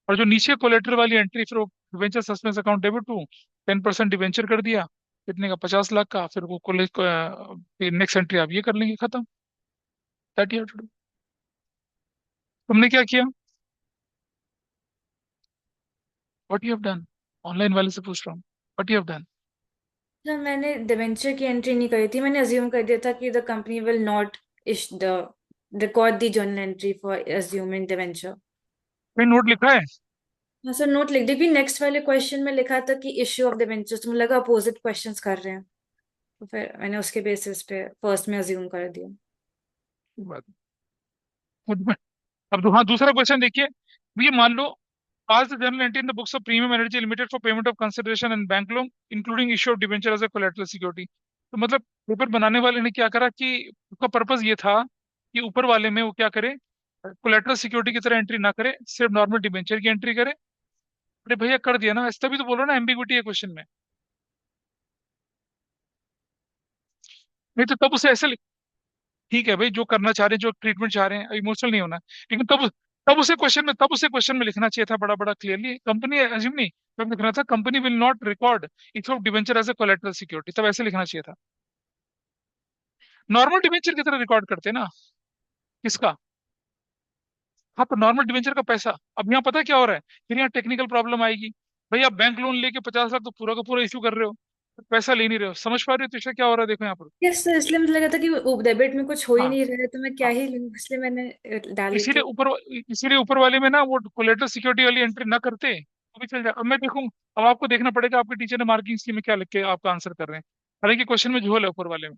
Speaker 1: और जो नीचे कोलेटर वाली एंट्री, फिर वो debenture suspense account debit to 10% debenture कर दिया, कितने का, 50 लाख का। फिर वो कॉलेज नेक्स्ट एंट्री आप ये कर लेंगे, खत्म। That you have to do. तुमने क्या किया? What you have done? Online वाले से पूछ रहा हूँ, व्हाट यू हैव डन?
Speaker 2: तो मैंने डिवेंचर की एंट्री नहीं करी थी, मैंने अज्यूम कर दिया था कि द कंपनी विल नॉट इश the record the journal entry for assuming debenture.
Speaker 1: कहीं नोट लिखा है?
Speaker 2: हाँ सर, नोट लिख दी कि नेक्स्ट वाले क्वेश्चन में लिखा था कि इश्यू ऑफ डिवेंचर्स, मुझे लगा अपोजिट क्वेश्चंस कर रहे हैं, तो फिर मैंने उसके बेसिस पे फर्स्ट में अज्यूम कर दिया।
Speaker 1: कोई बात नहीं। अब हाँ, दूसरा क्वेश्चन देखिए। ये मान लो, pass the journal entry in the books of Premium Energy Limited for payment of consideration and bank loan including issue of debenture as a collateral security. तो मतलब पेपर बनाने वाले ने क्या करा कि उसका पर्पस ये था कि ऊपर वाले में वो क्या करे, कोलेटरल सिक्योरिटी की तरह एंट्री ना करे, सिर्फ नॉर्मल डिबेंचर की एंट्री करे। अरे भैया कर दिया ना, तभी तो बोल रहा ना एम्बिग्विटी है क्वेश्चन में। नहीं तो तब उसे ऐसे ठीक है भाई, जो करना चाह रहे हैं, जो ट्रीटमेंट चाह रहे हैं, इमोशनल नहीं होना। लेकिन तब उसे क्वेश्चन में लिखना चाहिए था बड़ा बड़ा क्लियरली, कंपनी अज्यूम नहीं, तब लिखना था company will not record issue of debenture as a collateral security, तब ऐसे लिखना चाहिए था। नॉर्मल डिवेंचर की तरह रिकॉर्ड करते ना। किसका? हाँ, तो नॉर्मल डिवेंचर का पैसा। अब यहाँ पता है क्या हो रहा है, फिर यहाँ टेक्निकल प्रॉब्लम आएगी। भाई आप बैंक लोन लेके 50 लाख तो पूरा का पूरा इशू कर रहे हो, पैसा ले नहीं रहे हो, समझ पा रहे हो? तो इससे क्या हो रहा है, देखो यहाँ पर।
Speaker 2: यस सर, इसलिए मुझे लगा था कि वो डेबिट में कुछ हो ही
Speaker 1: हाँ
Speaker 2: नहीं रहा है, तो मैं क्या
Speaker 1: हाँ,
Speaker 2: ही लूँ, इसलिए मैंने डाली
Speaker 1: इसीलिए
Speaker 2: थी।
Speaker 1: ऊपर इसीलिए ऊपर वाले में ना वो कोलेटरल सिक्योरिटी वाली एंट्री ना करते तो भी चल जाए। अब मैं देखूं, अब आपको देखना पड़ेगा आपके टीचर ने मार्किंग स्कीम में क्या लिख के आपका आंसर कर रहे हैं। हालांकि क्वेश्चन में झोल है ऊपर वाले में।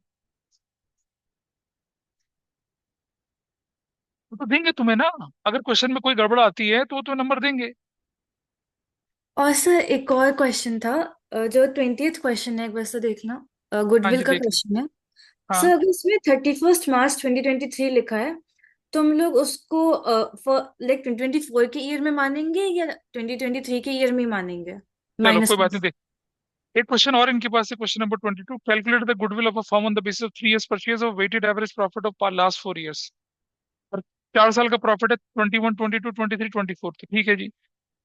Speaker 1: तो देंगे तुम्हें ना, अगर क्वेश्चन में कोई गड़बड़ आती है तो नंबर देंगे।
Speaker 2: और सर एक और क्वेश्चन था, जो 20th क्वेश्चन है, एक बार से देखना,
Speaker 1: हाँ
Speaker 2: गुडविल
Speaker 1: जी,
Speaker 2: का
Speaker 1: देख ली।
Speaker 2: क्वेश्चन है। सर
Speaker 1: हाँ,
Speaker 2: अगर इसमें 31 मार्च 2023 लिखा है, तो हम लोग उसको लाइक 2024 के ईयर में मानेंगे या 2023 के ईयर में ही मानेंगे,
Speaker 1: चलो
Speaker 2: माइनस
Speaker 1: कोई
Speaker 2: में?
Speaker 1: बात नहीं, देख। एक क्वेश्चन और इनके पास है, question number 22। Calculate the goodwill of a firm on the basis of 3 years purchase of weighted average profit of last 4 years। और 4 साल का प्रॉफिट है, 21, 22, 23, 24, ठीक है जी।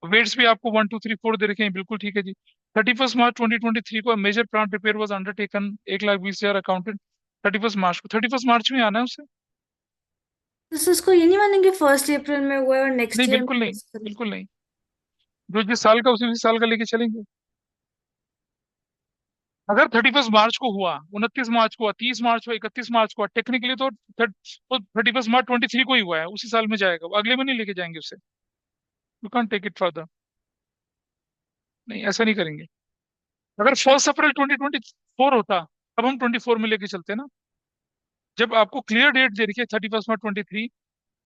Speaker 1: वेट्स भी आपको 1, 2, 3, 4 दे रखे हैं, बिल्कुल ठीक है जी। 31 मार्च 2023 को major plant repair was undertaken, 1,20,000 accounted. 31 मार्च को, 31 मार्च में आना है उसे।
Speaker 2: तो सर उसको ये नहीं मानेंगे फर्स्ट अप्रैल में हुआ है और नेक्स्ट
Speaker 1: नहीं,
Speaker 2: ईयर में
Speaker 1: बिल्कुल नहीं,
Speaker 2: कुछ करें?
Speaker 1: बिल्कुल नहीं। जो जिस साल का उसी साल का लेके चलेंगे। अगर 31 मार्च को हुआ, 29 मार्च को हुआ, 30 मार्च को, 31 मार्च को हुआ, टेक्निकली तो 31 मार्च 23 को ही हुआ है, उसी साल में जाएगा वो, अगले में नहीं लेके जाएंगे उसे। You can't take it further. नहीं, ऐसा नहीं करेंगे। अगर 1 अप्रैल 2024 होता, तब हम 24 में लेके चलते ना। जब आपको क्लियर डेट दे रखी है 31 मार्च 2023,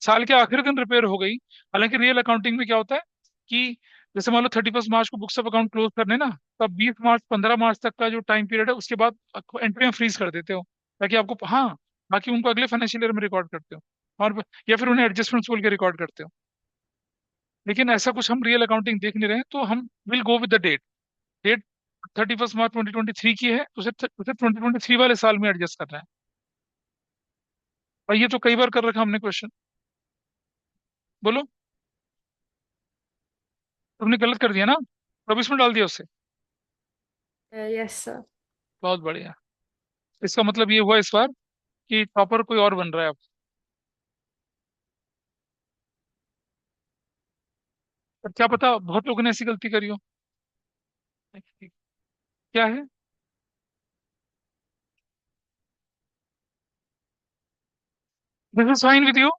Speaker 1: साल के आखिरी दिन रिपेयर हो गई। हालांकि रियल अकाउंटिंग में क्या होता है कि जैसे मान लो 31 मार्च को बुक्स ऑफ अकाउंट क्लोज करने ना, तब 20 मार्च 15 मार्च तक का जो टाइम पीरियड है उसके बाद एंट्रियां फ्रीज कर देते हो, ताकि आपको, हाँ, बाकी उनको अगले फाइनेंशियल ईयर में रिकॉर्ड करते हो। और या फिर उन्हें एडजस्टमेंट बोल के रिकॉर्ड करते हो। लेकिन ऐसा कुछ हम रियल अकाउंटिंग देख नहीं रहे हैं, तो हम will go with the date. Date 31 मार्च 2023 की है, तो उसे 2023 वाले साल में एडजस्ट करना है। और ये तो कई बार कर रखा हमने क्वेश्चन। बोलो। तुमने गलत कर दिया ना, तो अब इसमें डाल दिया उससे।
Speaker 2: Yes sir.
Speaker 1: बहुत बढ़िया। इसका मतलब ये हुआ इस बार कि टॉपर कोई और बन रहा है अब। पर क्या पता बहुत लोगों ने ऐसी गलती करी हो। क्या है? This is fine with you.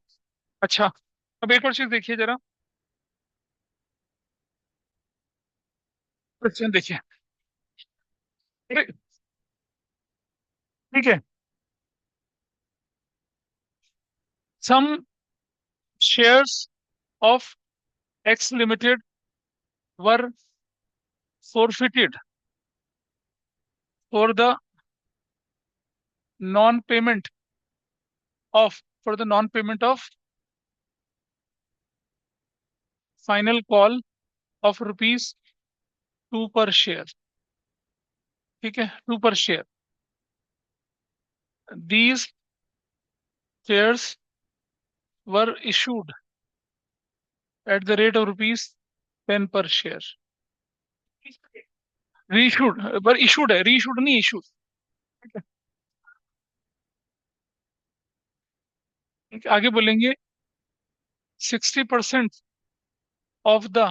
Speaker 1: अच्छा, अब एक और चीज देखिए जरा, क्वेश्चन देखिए। ठीक है। Some shares of X limited were forfeited for the non-payment for the non-payment of final call of rupees 2 per share। ठीक है, 2 per share। These shares were issued eight the rate of rupees 10 पर share. Reissued, पर issued है, reissued नहीं issued. ठीक है। ठीक है, आगे बोलेंगे 60% of the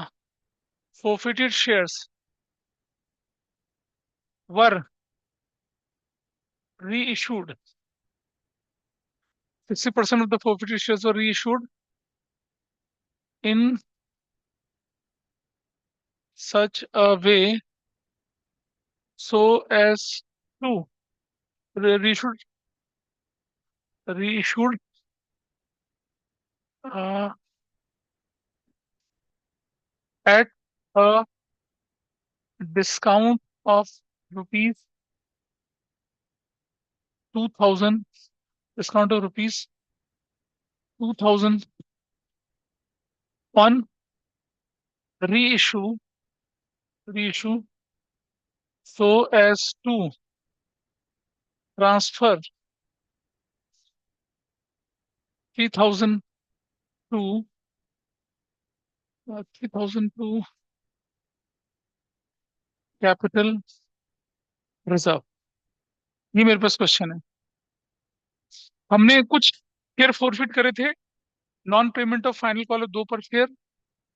Speaker 1: forfeited shares were reissued. 60% of the forfeited shares were reissued in such a way so as to reissued reissued uh, at a discount of rupees 2000, discount of rupees 2000 on reissue so as to transfer 3000 to 3000 to capital reserve। ये मेरे पास question है। हमने कुछ share forfeit करे थे, non payment of final call 2 per share.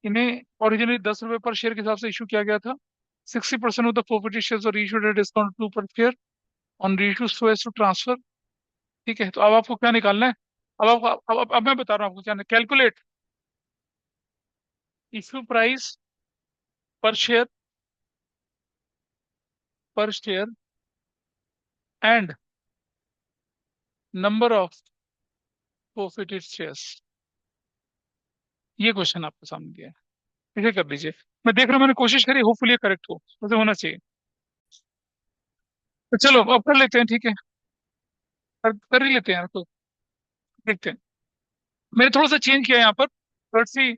Speaker 1: इन्हें originally 10 रुपए पर शेयर के हिसाब से इशू किया गया था। 60% of the forfeited shares were issued at discount 2 per share on reissue so as to transfer. ठीक है, तो अब आपको क्या निकालना है? अब आपको अब मैं बता रहा हूँ आपको क्या, कैलकुलेट इशू प्राइस पर share and number of forfeited shares. ये क्वेश्चन आपके सामने दिया है, इसे कर लीजिए। मैं देख रहा हूँ, मैंने कोशिश करी, होपफुली करेक्ट हो, वैसे होना चाहिए। तो चलो अब कर लेते हैं, ठीक है, कर ही लेते हैं यार, तो देखते हैं। मैंने थोड़ा सा चेंज किया यहाँ पर, थोड़ी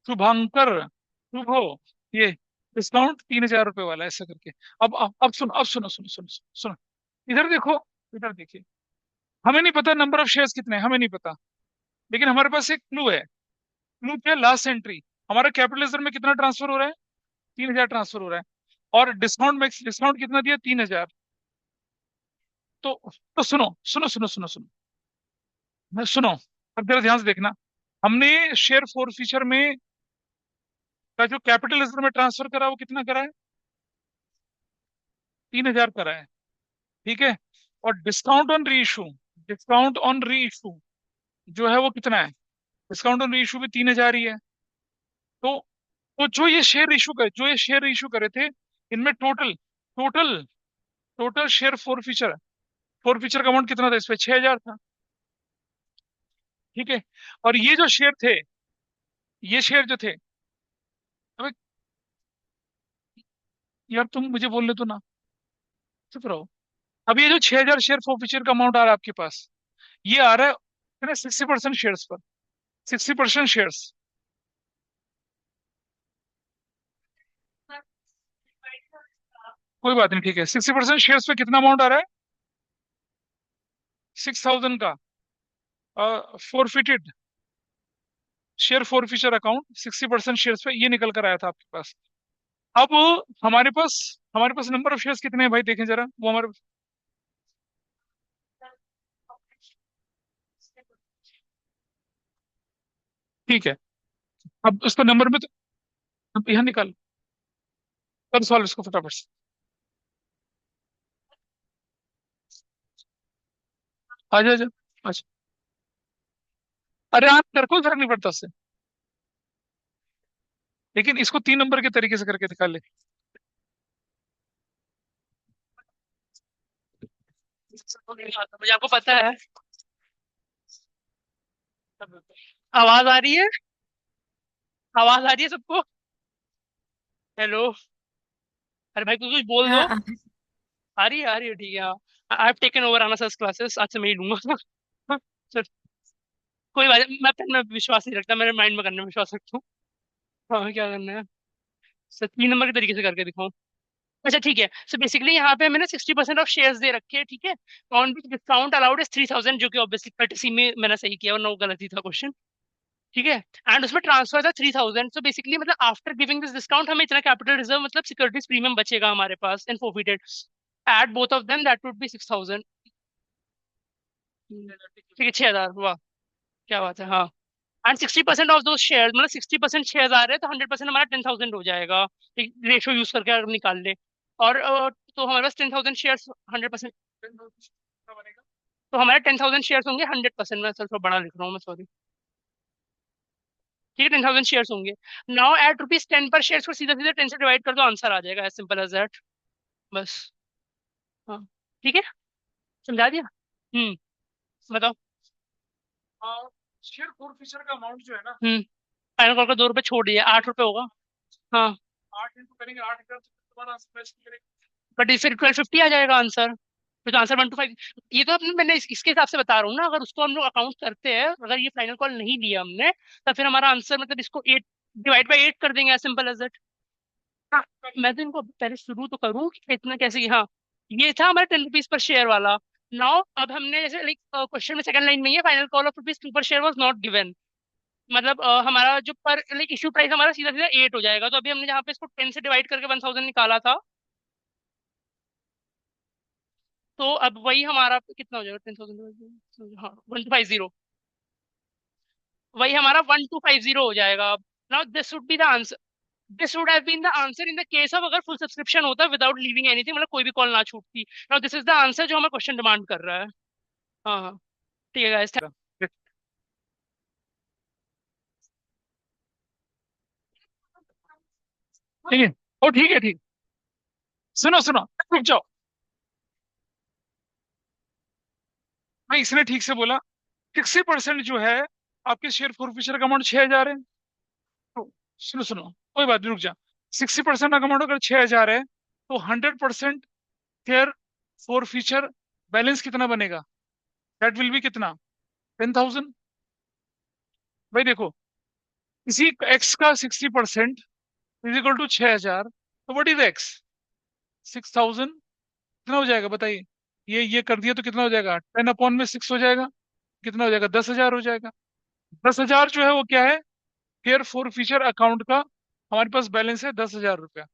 Speaker 1: शुभांकर, शुभ हो, ये डिस्काउंट 3000 रुपये वाला, ऐसा करके। अब सुनो, अब सुनो, इधर देखो, इधर देखिए। हमें नहीं पता नंबर ऑफ शेयर्स कितने हैं, हमें नहीं पता, लेकिन हमारे पास एक क्लू है। क्लू क्या? Last entry. हमारा कैपिटल में कितना ट्रांसफर हो रहा है? 3000 ट्रांसफर हो रहा है। और डिस्काउंट मैक्स डिस्काउंट कितना दिया? 3000। तो सुनो, मैं सुनो, अब जरा ध्यान से देखना। हमने शेयर फोर फीचर में का जो कैपिटल रिजर्व में ट्रांसफर करा, वो कितना करा है? 3000 करा है। ठीक है। और डिस्काउंट ऑन री इशू जो है वो कितना है? डिस्काउंट ऑन री इशू भी 3000 ही है। तो जो ये शेयर इशू करे थे, इनमें total total share four feature का अमाउंट कितना था? इस पे 6000 था। ठीक है। और ये शेयर जो थे, अबे यार तुम मुझे बोलने तो ना, चुप रहो। अब ये जो 6000 शेयर फोर का अमाउंट आ रहा है आपके पास, ये आ रहा है 60% शेयर्स पर। 60% शेयर्स, कोई बात नहीं, ठीक है। 60% शेयर्स पे कितना अमाउंट आ रहा है? 6000 का फोरफिटेड शेयर फोरफिचर अकाउंट 60% शेयर्स पे ये निकल कर आया था आपके पास। अब हमारे पास हमारे पास नंबर ऑफ शेयर्स कितने हैं भाई, देखें जरा वो हमारे। ठीक है, अब इसको नंबर में तो, अब यहाँ निकाल, कर सॉल्व इसको फटाफट से। आ जा जा। अच्छा, अरे हाँ, तेरे को फर्क नहीं पड़ता उससे, लेकिन इसको 3 नंबर के तरीके से करके दिखा ले।
Speaker 3: मुझे आपको पता है। आवाज आ रही है? आवाज आ रही है सबको? हेलो? अरे भाई कुछ कुछ बोल दो।
Speaker 2: हाँ।
Speaker 3: आ रही है, ठीक है। आई हैव टेकन ओवर आना सर क्लासेस, आज से मैं ही लूंगा। सर, कोई बात नहीं, मैं पेन में विश्वास नहीं रखता, मेरे माइंड में करने में विश्वास रखता हूँ। हाँ, क्या करना है? सर 3 नंबर के तरीके से करके दिखाऊं? अच्छा ठीक है, सो बेसिकली यहाँ पे मैंने 60% ऑफ शेयर्स दे रखे हैं, ठीक है। On which discount allowed is 3000, जो कि ऑब्वियसली कर्टेसी में मैंने सही किया, वरना वो गलत ही था क्वेश्चन। ठीक है। एंड उसमें ट्रांसफर था 3000, सो बेसिकली मतलब आफ्टर गिविंग दिस डिस्काउंट हमें इतना कैपिटल रिजर्व मतलब सिक्योरिटीज प्रीमियम बचेगा हमारे पास in forfeited at both of them, that would be 6000। ठीक है, 6000, वाह क्या बात है, हाँ। एंड 60% ऑफ दो शेयर, मतलब 60% शेयर आ रहे हैं तो 100% हमारा 10,000 हो जाएगा। रेशो यूज करके अगर निकाल ले, और तो हमारे पास 10,000 शेयर 100%, तो हमारे 10,000 शेयर होंगे 100%, मैं थोड़ा बड़ा लिख रहा हूँ मैं, सॉरी। ठीक है, 10,000 शेयर होंगे। नाउ एट रुपीज 10 पर शेयर को सीधा सीधा 10 से डिवाइड कर दो, आंसर आ जाएगा, एज सिंपल एज दैट। बस। हाँ, ठीक है, समझा दिया। बताओ।
Speaker 1: शेयर फॉरफिचर का अमाउंट जो है ना,
Speaker 3: फाइनल कॉल का 2 रुपये छोड़ दिए, 8 रुपये होगा। हाँ,
Speaker 1: 8 इंटू करेंगे 8,000 तो तुम्हारा आंसर मैच नहीं करेगा।
Speaker 3: बट फिर 1250 आ जाएगा आंसर। फिर तो आंसर 125। ये तो अपने मैंने इसके हिसाब से बता रहा हूँ ना, अगर उसको हम लोग अकाउंट करते हैं, अगर ये फाइनल कॉल नहीं दिया हमने, तो फिर हमारा आंसर मतलब इसको 8 डिवाइड बाई 8 कर देंगे, एज सिंपल एज दैट। हाँ, मैं तो इनको पहले शुरू तो करूँ कि इतना कैसे कि, हाँ, ये था हमारा 10 रुपीज पर शेयर वाला। नाउ अब हमने जैसे लाइक क्वेश्चन में सेकंड लाइन में ये final call of rupees 2 per share was not given, मतलब हमारा जो पर लाइक इश्यू प्राइस हमारा सीधा सीधा 8 हो जाएगा। तो अभी हमने जहाँ पे इसको 10 से डिवाइड करके 1000 निकाला था, तो अब वही हमारा कितना हो जाएगा, 10,000, हाँ 1250, वही हमारा 1250 हो जाएगा। Now this would be the answer, this would have been the answer in the case of अगर फुल सब्सक्रिप्शन होता विदाउट लीविंग एनीथिंग, मतलब कोई भी कॉल ना छूटती। Now this is the answer जो हमें क्वेश्चन डिमांड कर रहा है। हाँ हाँ, ठीक है गाइस।
Speaker 1: ठीक है। ओ ठीक है, ठीक। सुनो सुनो, रुक जाओ। भाई इसने ठीक से बोला, 60% जो है आपके शेयर फॉरफिचर का अमाउंट 6,000 है। तो सुनो सुनो, कोई बात नहीं, रुक जा। 60% का अमाउंट अगर 6,000 है तो 100% शेयर फॉरफिचर बैलेंस कितना बनेगा? दैट विल बी कितना? 10,000। भाई देखो, इसी एक्स का 60% इज इक्वल टू 6,000, तो व्हाट इज एक्स? 6,000। कितना हो जाएगा बताइए? ये कर दिया तो कितना हो जाएगा? 10/6 हो जाएगा। कितना हो जाएगा? 10,000 हो जाएगा। 10,000 जो है वो क्या है? फेयर फॉर फ्यूचर अकाउंट का हमारे पास बैलेंस है 10,000 रुपया।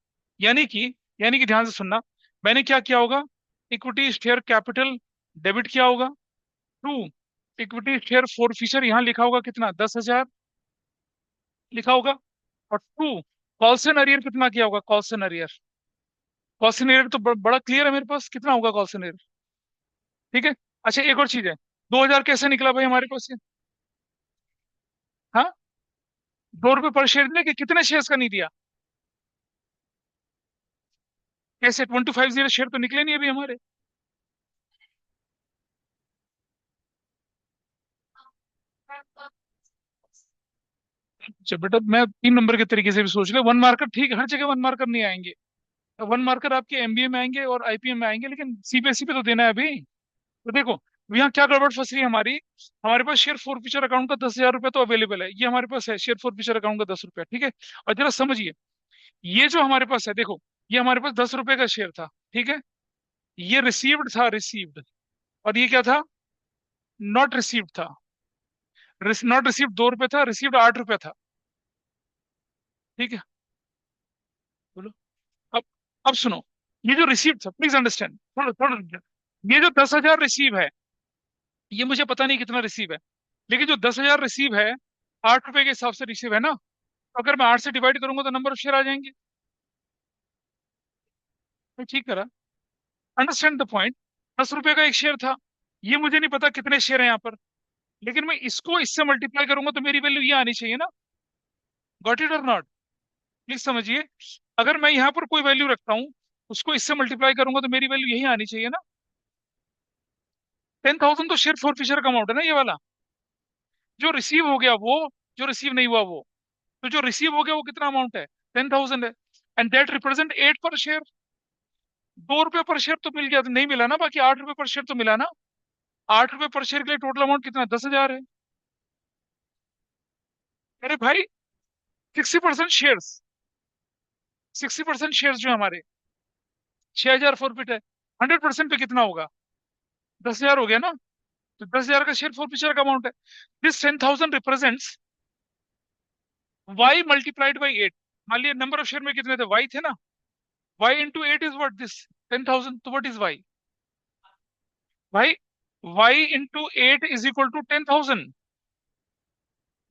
Speaker 1: यानी कि यानी कि ध्यान से सुनना, मैंने क्या किया होगा? इक्विटी शेयर कैपिटल डेबिट किया होगा। To, equity share for future यहाँ लिखा होगा कितना? 10,000 लिखा होगा। और टू, कॉल्सन अरियर कितना किया होगा? कॉल्सन अरियर, कॉल्सन अरियर तो बड़ा क्लियर है मेरे पास, कितना होगा कॉल्सन अरियर? ठीक है। अच्छा एक और चीज है, 2,000 कैसे निकला भाई हमारे पास ये? हाँ, 2 रुपए पर शेयर दिया कि कितने शेयर का नहीं दिया? कैसे 2,250 शेयर तो निकले नहीं अभी हमारे। अच्छा बेटा, मैं 3 नंबर के तरीके से भी सोच ले। वन मार्कर ठीक है, हर जगह वन मार्कर नहीं आएंगे। वन मार्कर आपके एमबीए में आएंगे और आईपीएम में आएंगे, लेकिन सीबीएसई पे तो देना है अभी। तो देखो, यहाँ क्या गड़बड़ फंस रही है हमारी। हमारे पास शेयर फॉर फ्यूचर अकाउंट का 10,000 रुपया तो अवेलेबल है, ये हमारे पास है शेयर फॉर फ्यूचर अकाउंट का 10 रुपया, ठीक है। और जरा समझिए, ये जो हमारे पास है देखो, ये हमारे पास 10 रुपए का शेयर था, ठीक है। ये रिसीव्ड था, रिसीव्ड। और ये क्या था? नॉट रिसीव्ड था। नॉट रिसीव्ड 2 रुपए था, रिसीव्ड 8 रुपया था, ठीक है। बोलो। अब अब सुनो, ये जो रिसीव था, प्लीज अंडरस्टैंड, थोड़ा थोड़ा रुक जाओ। ये जो 10,000 रिसीव है, ये मुझे पता नहीं कितना रिसीव है, लेकिन जो 10,000 रिसीव है, 8 रुपए के हिसाब से रिसीव है ना, तो अगर मैं 8 से डिवाइड करूंगा तो नंबर ऑफ शेयर आ जाएंगे। मैं ठीक करा, अंडरस्टैंड द पॉइंट। 10 रुपए का एक शेयर था, ये मुझे नहीं पता कितने शेयर है यहाँ पर, लेकिन मैं इसको इससे मल्टीप्लाई करूंगा तो मेरी वैल्यू ये आनी चाहिए ना। गॉट इट और नॉट? प्लीज समझिए, अगर मैं यहाँ पर कोई वैल्यू रखता हूँ, उसको इससे मल्टीप्लाई करूंगा तो मेरी वैल्यू यही आनी चाहिए ना। 10,000 तो शेयर फॉर फिशर का अमाउंट है ना ये वाला। जो रिसीव हो गया वो, जो रिसीव नहीं हुआ वो, तो जो रिसीव हो गया वो कितना अमाउंट है? 10,000 है। एंड दैट रिप्रेजेंट 8 पर शेयर। 2 रुपए पर शेयर तो मिल गया, तो नहीं मिला ना, बाकी 8 रुपए पर शेयर तो मिला ना। 8 रुपए पर शेयर के लिए टोटल अमाउंट कितना? 10,000 है। अरे भाई, 60% शेयर, 60% शेयर जो हमारे 6,000 फॉरफिट है, 100% पे कितना होगा? 10,000 हो गया ना। तो 10,000 का शेयर फॉर का अमाउंट है। This 10,000 represents Y multiplied by 8। मान लिया नंबर ऑफ शेयर में कितने थे, वाई थे ना। Y into 8 is what, this 10,000। तो what is Y? Y, Y into 8 is equal to 10,000।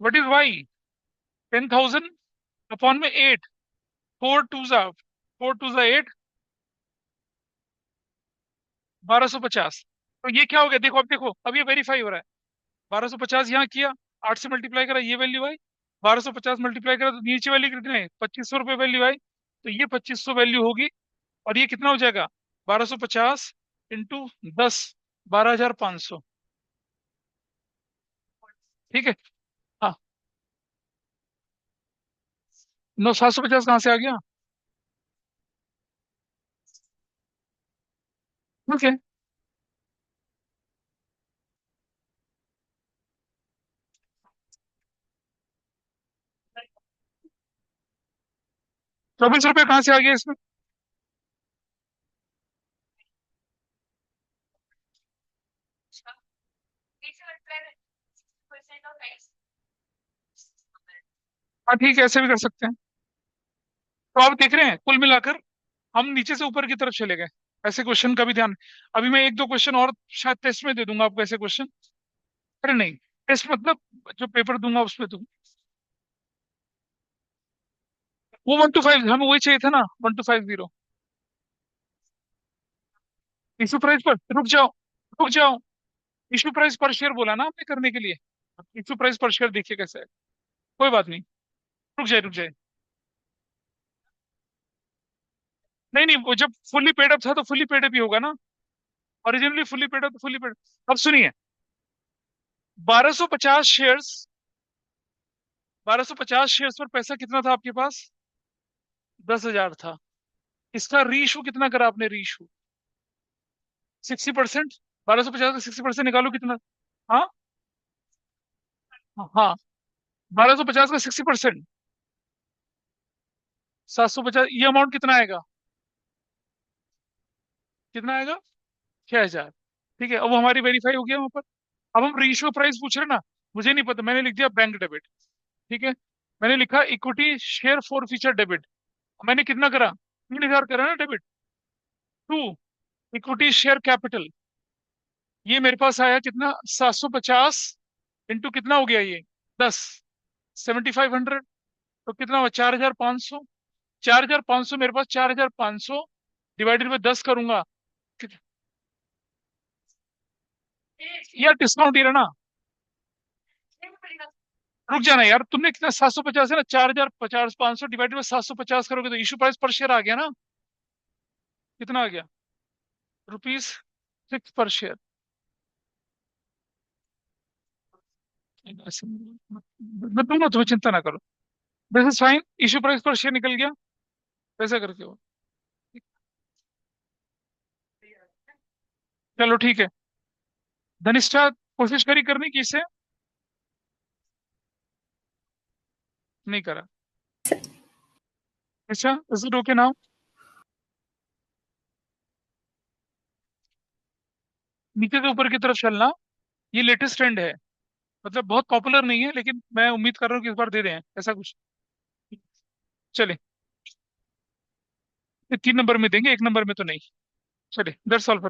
Speaker 1: What is Y? 10,000 upon में 8। 4 टू जा 8, 1250। तो ये क्या हो गया, देखो अब, देखो अब ये वेरीफाई हो रहा है। 1250 यहाँ किया, 8 से मल्टीप्लाई करा, ये वैल्यू आई। 1250 मल्टीप्लाई करा तो नीचे वैल्यू कितने है, 2500 रुपये वैल्यू आई। तो ये 2500 वैल्यू होगी। और ये कितना हो जाएगा, 1250 इंटू 10, 12,500। ठीक है। हाँ। 750 कहाँ से आ गया? ओके। 24 रुपये कहाँ से आ गया इसमें? हाँ ठीक है, ऐसे भी कर सकते हैं। तो आप देख रहे हैं कुल मिलाकर हम नीचे से ऊपर की तरफ चले गए। ऐसे क्वेश्चन का भी ध्यान। अभी मैं एक दो क्वेश्चन और शायद टेस्ट में दे दूंगा आपको ऐसे क्वेश्चन। अरे नहीं, टेस्ट मतलब जो पेपर दूंगा उसमें दूंगा। वो 1 to 5, हमें वही चाहिए था ना, 1250। इशू प्राइस पर रुक जाओ, रुक जाओ। इशू प्राइस पर शेयर बोला ना आपने करने के लिए। इशू प्राइस पर शेयर देखिए कैसे है। कोई बात नहीं, रुक जाए, रुक जाए। नहीं नहीं, वो जब फुल्ली पेड अप था तो फुल्ली पेड अप ही होगा ना। ओरिजिनली फुल्ली पेड अप तो फुल्ली पेड। अब सुनिए, 1250 शेयर्स, 1250 शेयर्स पर पैसा कितना था आपके पास? 10,000 था। इसका रीइशू कितना करा आपने, रीइशू? 60%। 1250 का 60% निकालो कितना। हाँ, हाँ। 1250 का 60%, 750। ये अमाउंट कितना आएगा, कितना आएगा? 6,000। ठीक है, अब वो हमारी वेरीफाई हो गया वहां पर। अब हम रीइशू प्राइस पूछ रहे हैं ना। मुझे नहीं पता, मैंने लिख दिया बैंक डेबिट। ठीक है। मैंने लिखा equity share for future debit. मैंने कितना करा, 3,000 करा ना debit. To equity share capital, ये मेरे पास आया कितना, 750 इंटू कितना हो गया ये, 10, 7,500। तो कितना हुआ, 4,500। 4,500 मेरे पास, 4,500 डिवाइडेड बाई 10 करूंगा। यार डिस्काउंट ही रहा ना। रुक जाना यार, तुमने कितना, 750 है ना, 4,050, 500 डिवाइडेड बाई 750 करोगे तो इशू प्राइस पर शेयर आ गया ना। कितना आ गया, ₹6 पर शेयर। मैं दूंगा, तुम्हें चिंता ना करो। This is fine, issue price पर शेयर निकल गया। पैसा करके हो। चलो ठीक है। धनिष्ठा कोशिश करी करने की इसे, नहीं करा। अच्छा, इज इट ओके नाउ? नीचे से ऊपर की तरफ चलना, ये लेटेस्ट ट्रेंड है। मतलब बहुत पॉपुलर नहीं है, लेकिन मैं उम्मीद कर रहा हूँ कि इस बार दे दें ऐसा कुछ। चले, 3 नंबर में देंगे, 1 नंबर में तो नहीं। चले, दैट्स ऑल फॉर